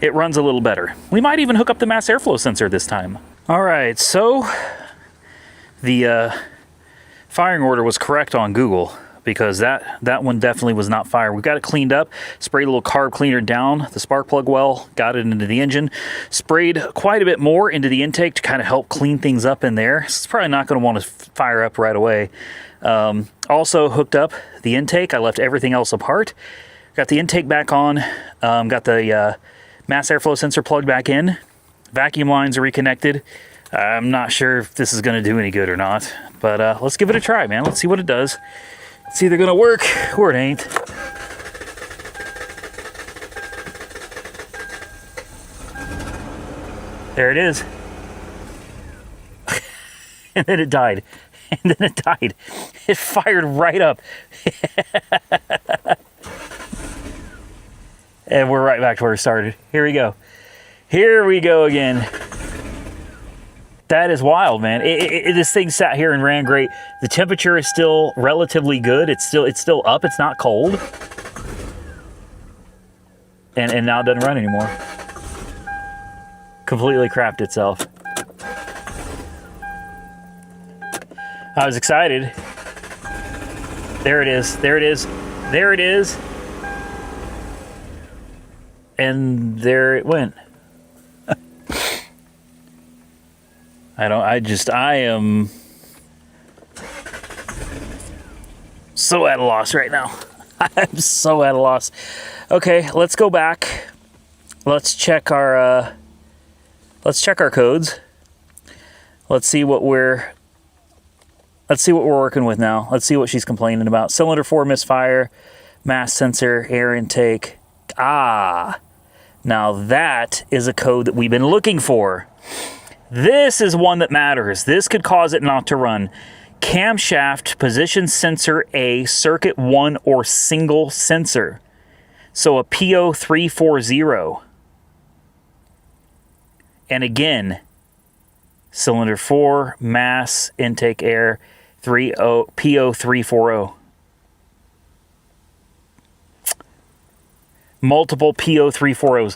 it runs a little better. We might even hook up the mass airflow sensor this time. All right, so the firing order was correct on Google, because that one definitely was not fire. We got it cleaned up, sprayed a little carb cleaner down the spark plug well, got it into the engine, sprayed quite a bit more into the intake to kind of help clean things up in there. So it's probably not going to want to fire up right away. Also hooked up the intake. I left everything else apart. Got the intake back on, got the mass airflow sensor plugged back in. Vacuum lines are reconnected. I'm not sure if this is going to do any good or not, but let's give it a try, man. Let's see what it does. It's either gonna work or it ain't. There it is. And then it died. And then it died. It fired right up. And we're right back to where we started. Here we go. Here we go again. That is wild, man. This thing sat here and ran great. The temperature is still relatively good. It's still up. It's not cold. And now it doesn't run anymore. Completely crapped itself. I was excited. There it is. There it is. There it is. And there it went. I am so at a loss right now. I'm so at a loss. Okay, let's go back. Let's check our codes. Let's see what we're working with now. Let's see what she's complaining about. Cylinder 4 misfire, mass sensor, air intake. Ah, now that is a code that we've been looking for. This is one that matters. This could cause it not to run. Camshaft position sensor A, circuit 1 or single sensor. So a PO340. And again, cylinder 4, mass, intake air, PO340. Multiple PO340s.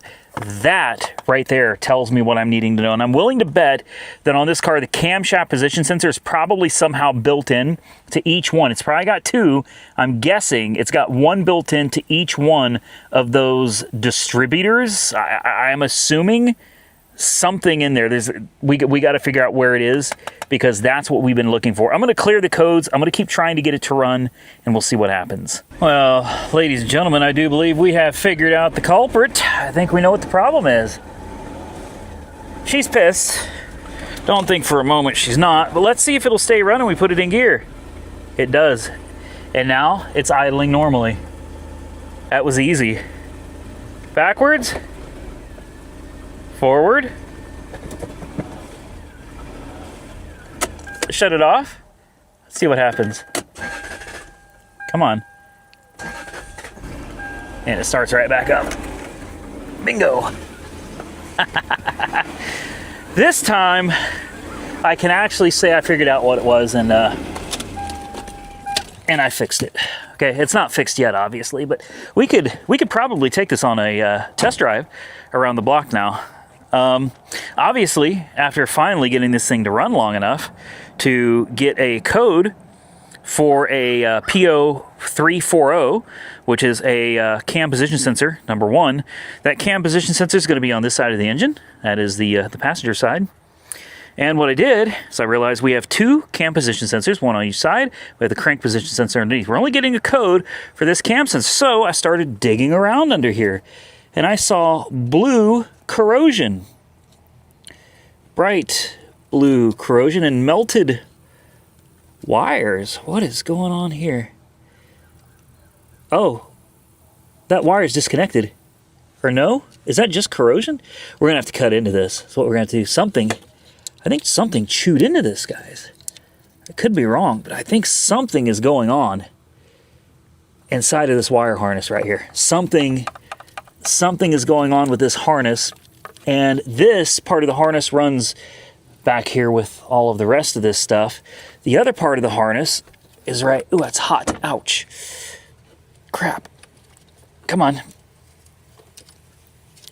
That right there tells me what I'm needing to know. And I'm willing to bet that on this car, the camshaft position sensor is probably somehow built in to each one. It's probably got two. I'm guessing it's got one built in to each one of those distributors. I'm assuming something in there. We got to figure out where it is, because that's what we've been looking for. I'm going to clear the codes. I'm going to keep trying to get it to run, and we'll see what happens. Well, ladies and gentlemen, I do believe we have figured out the culprit. I think we know what the problem is. She's pissed. Don't think for a moment she's not, but let's see if it'll stay running when we put it in gear. It does. And now it's idling normally. That was easy. Backwards. Forward. Shut it off. Let's see what happens. Come on. And it starts right back up. Bingo. This time, I can actually say I figured out what it was, and I fixed it. Okay, it's not fixed yet, obviously, but we could probably take this on a test drive around the block now. Obviously, after finally getting this thing to run long enough to get a code for a PO340, which is a cam position sensor, number one. That cam position sensor is going to be on this side of the engine. That is the passenger side. And what I did is I realized we have two cam position sensors, one on each side. We have the crank position sensor underneath. We're only getting a code for this cam sensor. So I started digging around under here, and I saw blue corrosion. Bright blue corrosion and melted wires. What is going on here? Oh, that wire is disconnected Or no? Is that just corrosion? We're gonna have to cut into this. That's what we're gonna have to do. Something, I think something chewed into this, guys. I could be wrong, but I think something is going on inside of this wire harness right here. Something is going on with this harness, and this part of the harness runs back here with all of the rest of this stuff. The other part of the harness is right. Ooh, that's hot. Ouch. Crap. Come on.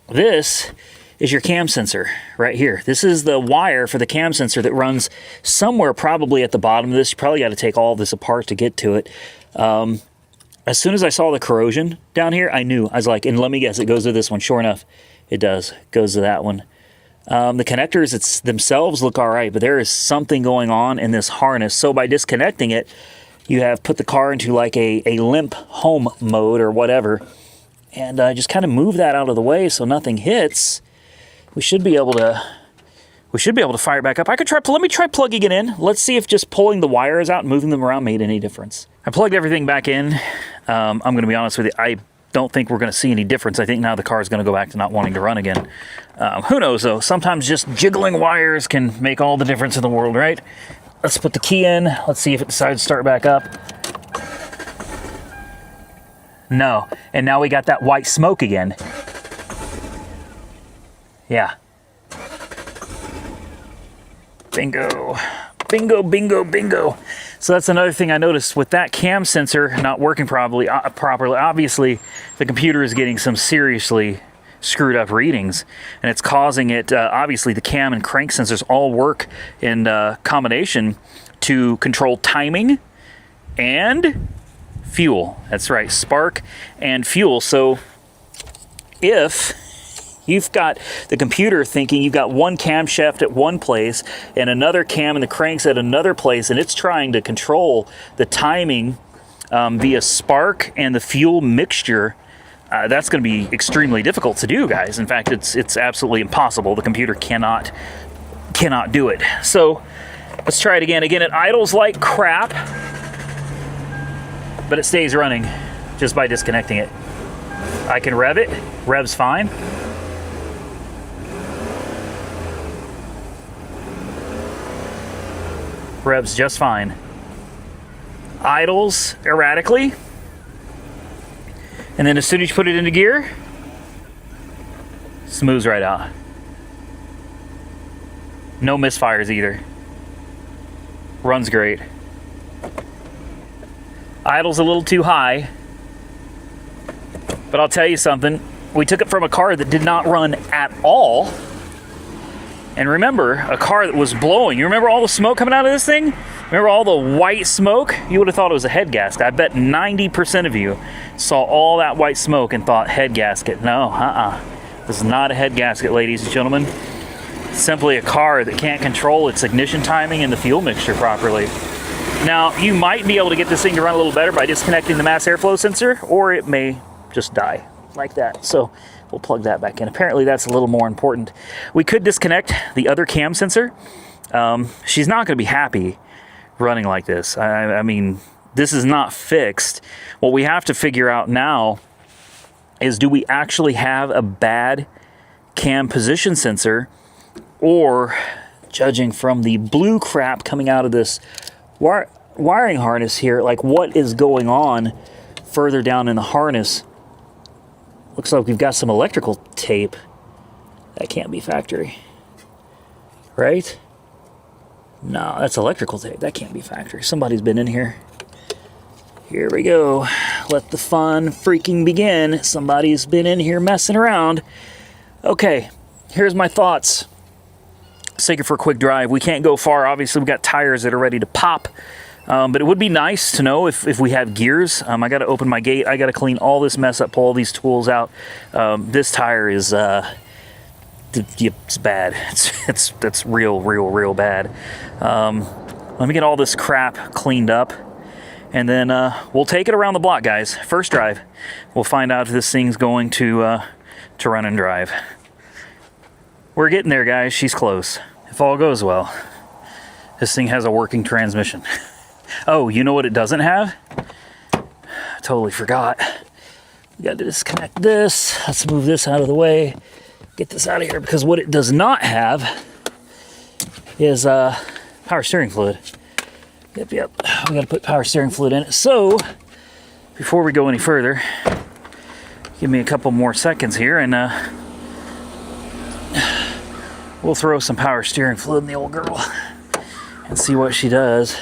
This is your cam sensor right here. This is the wire for the cam sensor that runs somewhere probably at the bottom of this. You probably got to take all this apart to get to it. As soon as I saw the corrosion down here, I knew. I was like, and let me guess, it goes to this one. Sure enough, it does. It goes to that one. The connectors themselves look all right, but there is something going on in this harness. So by disconnecting it, you have put the car into like a limp home mode or whatever, and just kind of move that out of the way so nothing hits. We should be able to fire it back up. I could try. Let me try plugging it in. Let's see if just pulling the wires out and moving them around made any difference. I plugged everything back in. I'm going to be honest with you. I don't think we're going to see any difference. I think now the car is going to go back to not wanting to run again. Who knows, though? Sometimes just jiggling wires can make all the difference in the world, right? Let's put the key in. Let's see if it decides to start back up. No. And now we got that white smoke again. Yeah. Bingo. Bingo, bingo, bingo. So that's another thing I noticed with that cam sensor not working properly. Obviously, the computer is getting some seriously screwed up readings, and it's causing it, obviously the cam and crank sensors all work in combination to control timing and fuel. That's right, spark and fuel. So if you've got the computer thinking you've got one camshaft at one place and another cam and the cranks at another place, and it's trying to control the timing via spark and the fuel mixture, that's going to be extremely difficult to do, guys. In fact, it's absolutely impossible. The computer cannot do it. So let's try it again. Again, it idles like crap, but it stays running just by disconnecting it. I can rev it. Revs fine. Revs just fine. Idles erratically. And then as soon as you put it into gear, smooths right out. No misfires either. Runs great. Idles a little too high. But I'll tell you something. We took it from a car that did not run at all. And remember, a car that was blowing. You remember all the smoke coming out of this thing? Remember all the white smoke? You would have thought it was a head gasket. I bet 90% of you saw all that white smoke and thought head gasket. No, This is not a head gasket, ladies and gentlemen. It's simply a car that can't control its ignition timing and the fuel mixture properly. Now, you might be able to get this thing to run a little better by disconnecting the mass airflow sensor, or it may just die like that. So we'll plug that back in. Apparently that's a little more important. We could disconnect the other cam sensor. She's not going to be happy running like this. I mean, this is not fixed. What we have to figure out now is, do we actually have a bad cam position sensor, or, judging from the blue crap coming out of this wiring harness here, like what is going on further down in the harness? Looks like we've got some electrical tape. That can't be factory, right? No, that's electrical tape. That can't be factory. Somebody's been in here. Here we go. Let the fun freaking begin. Somebody's been in here messing around. Okay, here's my thoughts. Let's take it for a quick drive. We can't go far. Obviously, we've got tires that are ready to pop. But it would be nice to know if we have gears. I got to open my gate. I got to clean all this mess up, pull all these tools out. This tire is it's bad. It's real bad. Let me get all this crap cleaned up, and then we'll take it around the block, guys. First drive. We'll find out if this thing's going to run and drive. We're getting there, guys. She's close. If all goes well, this thing has a working transmission. Oh, you know what it doesn't have? I totally forgot. We got to disconnect this. Let's move this out of the way. Get this out of here, because what it does not have is power steering fluid. Yep. We got to put power steering fluid in it. So before we go any further, give me a couple more seconds here, and we'll throw some power steering fluid in the old girl and see what she does.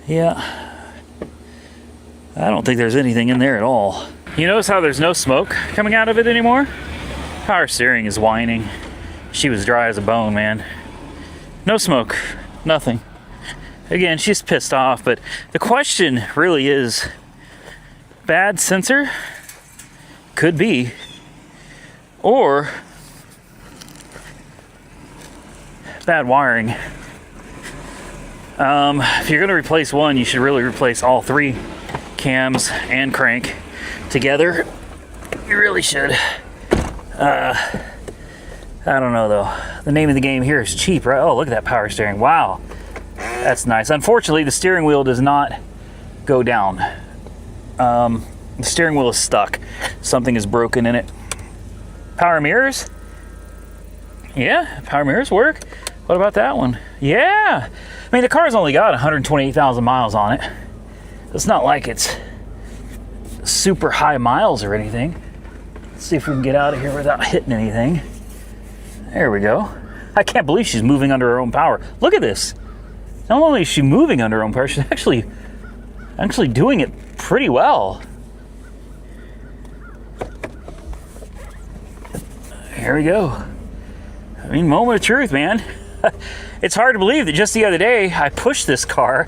Yeah, I don't think there's anything in there at all. You notice how there's no smoke coming out of it anymore? Power steering is whining. She was dry as a bone, man. No smoke, nothing. Again, she's pissed off, but the question really is, bad sensor? Could be. Or bad wiring. If you're gonna replace one, you should really replace all three cams and crank together. You really should. I don't know though. The name of the game here is cheap, right? Oh, look at that power steering. Wow. That's nice. Unfortunately, the steering wheel does not go down. The steering wheel is stuck. Something is broken in it. Power mirrors? Yeah, power mirrors work. What about that one? Yeah. I mean, the car's only got 128,000 miles on it. It's not like it's super high miles or anything. Let's see if we can get out of here without hitting anything. There we go. I can't believe she's moving under her own power. Look at this. Not only is she moving under her own power, she's actually doing it pretty well. Here we go. I mean, moment of truth, man. It's hard to believe that just the other day I pushed this car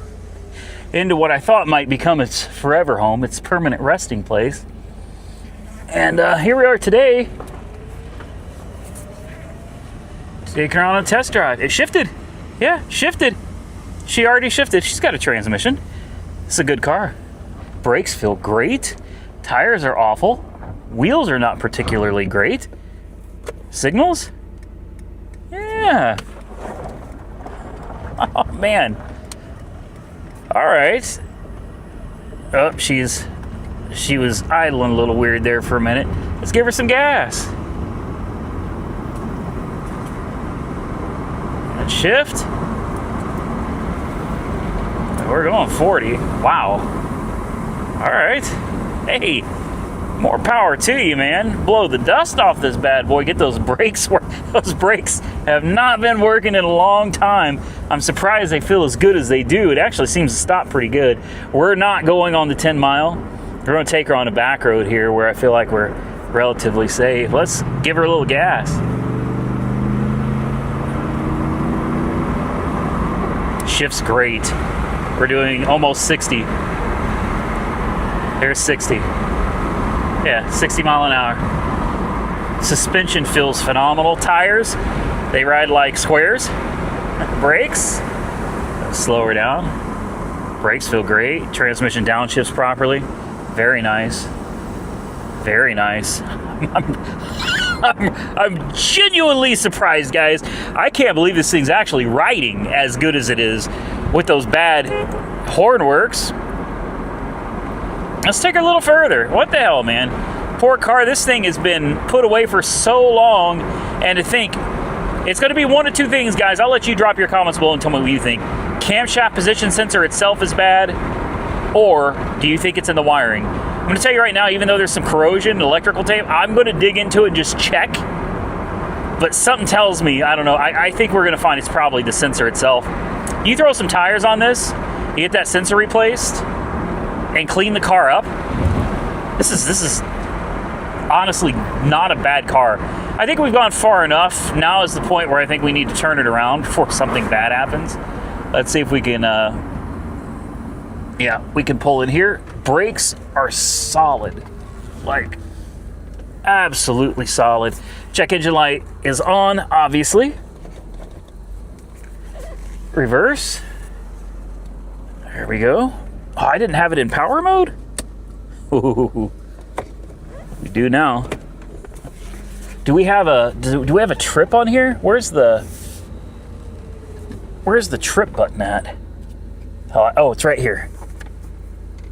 into what I thought might become its forever home, its permanent resting place. And here we are today, taking her on a test drive. It shifted. Yeah, shifted. She already shifted. She's got a transmission. It's a good car. Brakes feel great. Tires are awful. Wheels are not particularly great. Signals? Yeah. Oh, man. All right. Oh, she was idling a little weird there for a minute. Let's give her some gas. And shift. We're going 40. Wow. All right. Hey, more power to you, man. Blow the dust off this bad boy. Get those brakes. Those brakes have not been working in a long time. I'm surprised they feel as good as they do. It actually seems to stop pretty good. We're not going on the 10 mile. We're going to take her on a back road here where I feel like we're relatively safe. Let's give her a little gas. Shift's great. We're doing almost 60. There's 60. Yeah, 60 mile an hour. Suspension feels phenomenal. Tires, they ride like squares. Brakes, slow her down. Brakes feel great. Transmission downshifts properly. Very nice. Very nice. I'm genuinely surprised, guys. I can't believe this thing's actually riding as good as it is with those bad horn works. Let's take her a little further. What the hell, man? Poor car. This thing has been put away for so long, and to think it's going to be one of two things, guys. I'll let you drop your comments below and tell me what you think. Camshaft position sensor itself is bad, or do you think it's in the wiring? I'm going to tell you right now, even though there's some corrosion, electrical tape, I'm going to dig into it and just check. But something tells me, I don't know, I think we're going to find it's probably the sensor itself. You throw some tires on this, you get that sensor replaced, and clean the car up. This is honestly not a bad car. I think we've gone far enough. Now is the point where I think we need to turn it around before something bad happens. Let's see if we can, yeah, we can pull in here. Brakes are solid, like absolutely solid. Check engine light is on, obviously. Reverse. There we go. Oh, I didn't have it in power mode? Ooh, we do now. Do we have a trip on here? Where's the trip button at? Oh, it's right here.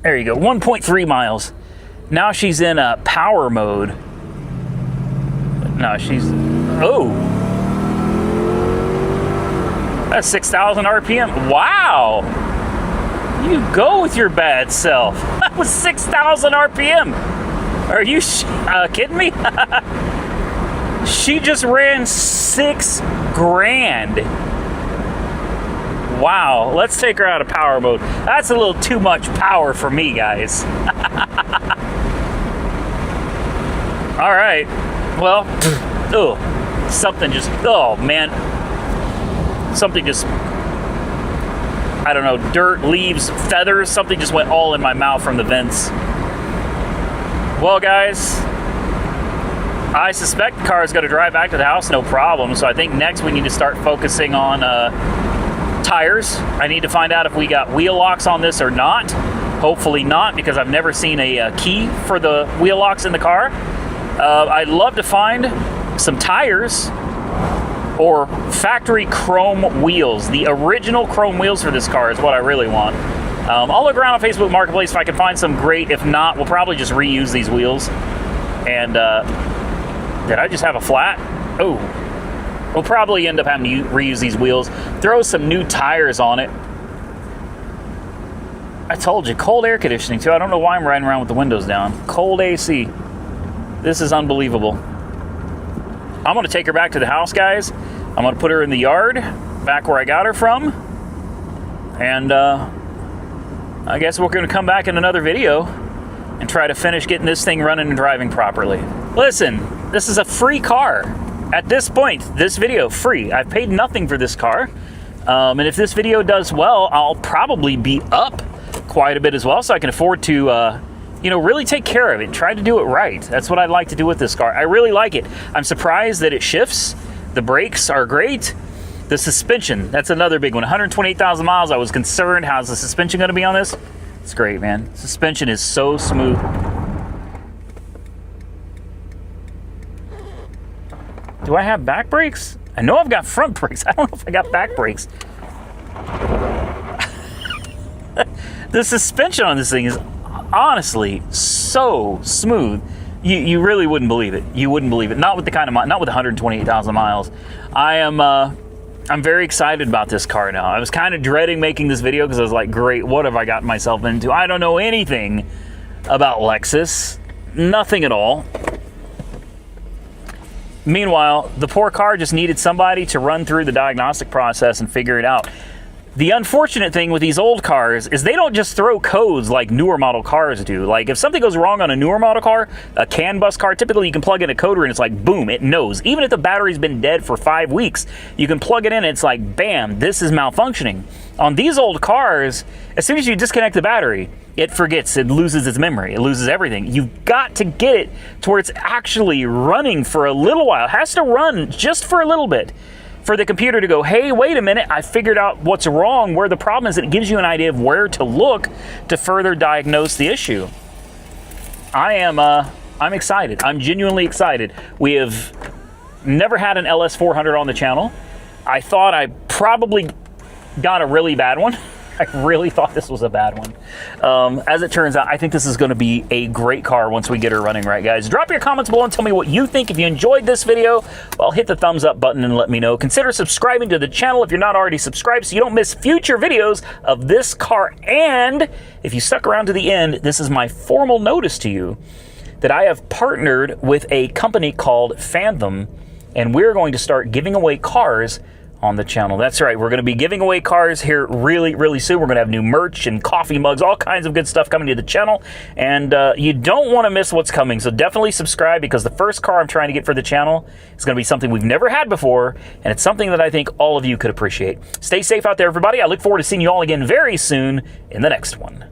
There you go, 1.3 miles. Now she's in power mode. No, she's, oh. That's 6,000 RPM. Wow. You go with your bad self. That was 6,000 RPM. Are you kidding me? She just ran 6 grand. Wow, let's take her out of power mode. That's a little too much power for me, guys. All right, well, oh, something just, oh man. Something just, I don't know, dirt, leaves, feathers, something just went all in my mouth from the vents. Well, guys, I suspect the car is going to drive back to the house, no problem. So I think next we need to start focusing on tires. I need to find out if we got wheel locks on this or not. Hopefully not, because I've never seen a key for the wheel locks in the car. I'd love to find some tires or factory chrome wheels. The original chrome wheels for this car is what I really want. I'll look around on Facebook Marketplace if I can find some great. If not, we'll probably just reuse these wheels. And did I just have a flat? Oh, we'll probably end up having to reuse these wheels. Throw some new tires on it. I told you, cold air conditioning too. I don't know why I'm riding around with the windows down. Cold AC. This is unbelievable. I'm going to take her back to the house, guys. I'm going to put her in the yard, back where I got her from. And I guess we're going to come back in another video and try to finish getting this thing running and driving properly. Listen, this is a free car. At this point, this video, free. I've paid nothing for this car. And if this video does well, I'll probably be up quite a bit as well, so I can afford to you know, really take care of it. Try to do it right. That's what I'd like to do with this car. I really like it. I'm surprised that it shifts. The brakes are great. The suspension, that's another big one. 128,000 miles. I was concerned, how's the suspension going to be on this? It's great, man. Suspension is so smooth. Do I have back brakes? I know I've got front brakes. I don't know if I got back brakes. The suspension on this thing is honestly so smooth. You really wouldn't believe it. You wouldn't believe it. Not with the kind of not with 128,000 miles. I'm very excited about this car now. I was kind of dreading making this video because I was like, great, what have I gotten myself into? I don't know anything about Lexus. Nothing at all. Meanwhile, the poor car just needed somebody to run through the diagnostic process and figure it out. The unfortunate thing with these old cars is they don't just throw codes like newer model cars do. Like if something goes wrong on a newer model car, a CAN bus car, typically you can plug in a coder and it's like, boom, it knows. Even if the battery's been dead for 5 weeks, you can plug it in and it's like, bam, this is malfunctioning. On these old cars, as soon as you disconnect the battery, it forgets, it loses its memory, it loses everything. You've got to get it to where it's actually running for a little while. It has to run just for a little bit for the computer to go, hey, wait a minute, I figured out what's wrong, where the problem is. It gives you an idea of where to look to further diagnose the issue. I'm excited. I'm genuinely excited. We have never had an LS400 on the channel. I thought I probably got a really bad one. I really thought this was a bad one. As it turns out, I think this is going to be a great car once we get her running right, guys. Drop your comments below and tell me what you think. If you enjoyed this video, well, hit the thumbs up button and let me know. Consider subscribing to the channel if you're not already subscribed so you don't miss future videos of this car. And if you stuck around to the end, this is my formal notice to you that I have partnered with a company called Fathom, and we're going to start giving away cars on the channel. That's right, we're going to be giving away cars here really, really soon. We're going to have new merch and coffee mugs, all kinds of good stuff coming to the channel, and you don't want to miss what's coming, so definitely subscribe, because the first car I'm trying to get for the channel is going to be something we've never had before, and it's something that I think all of you could appreciate. Stay safe out there, everybody. I look forward to seeing you all again very soon in the next one.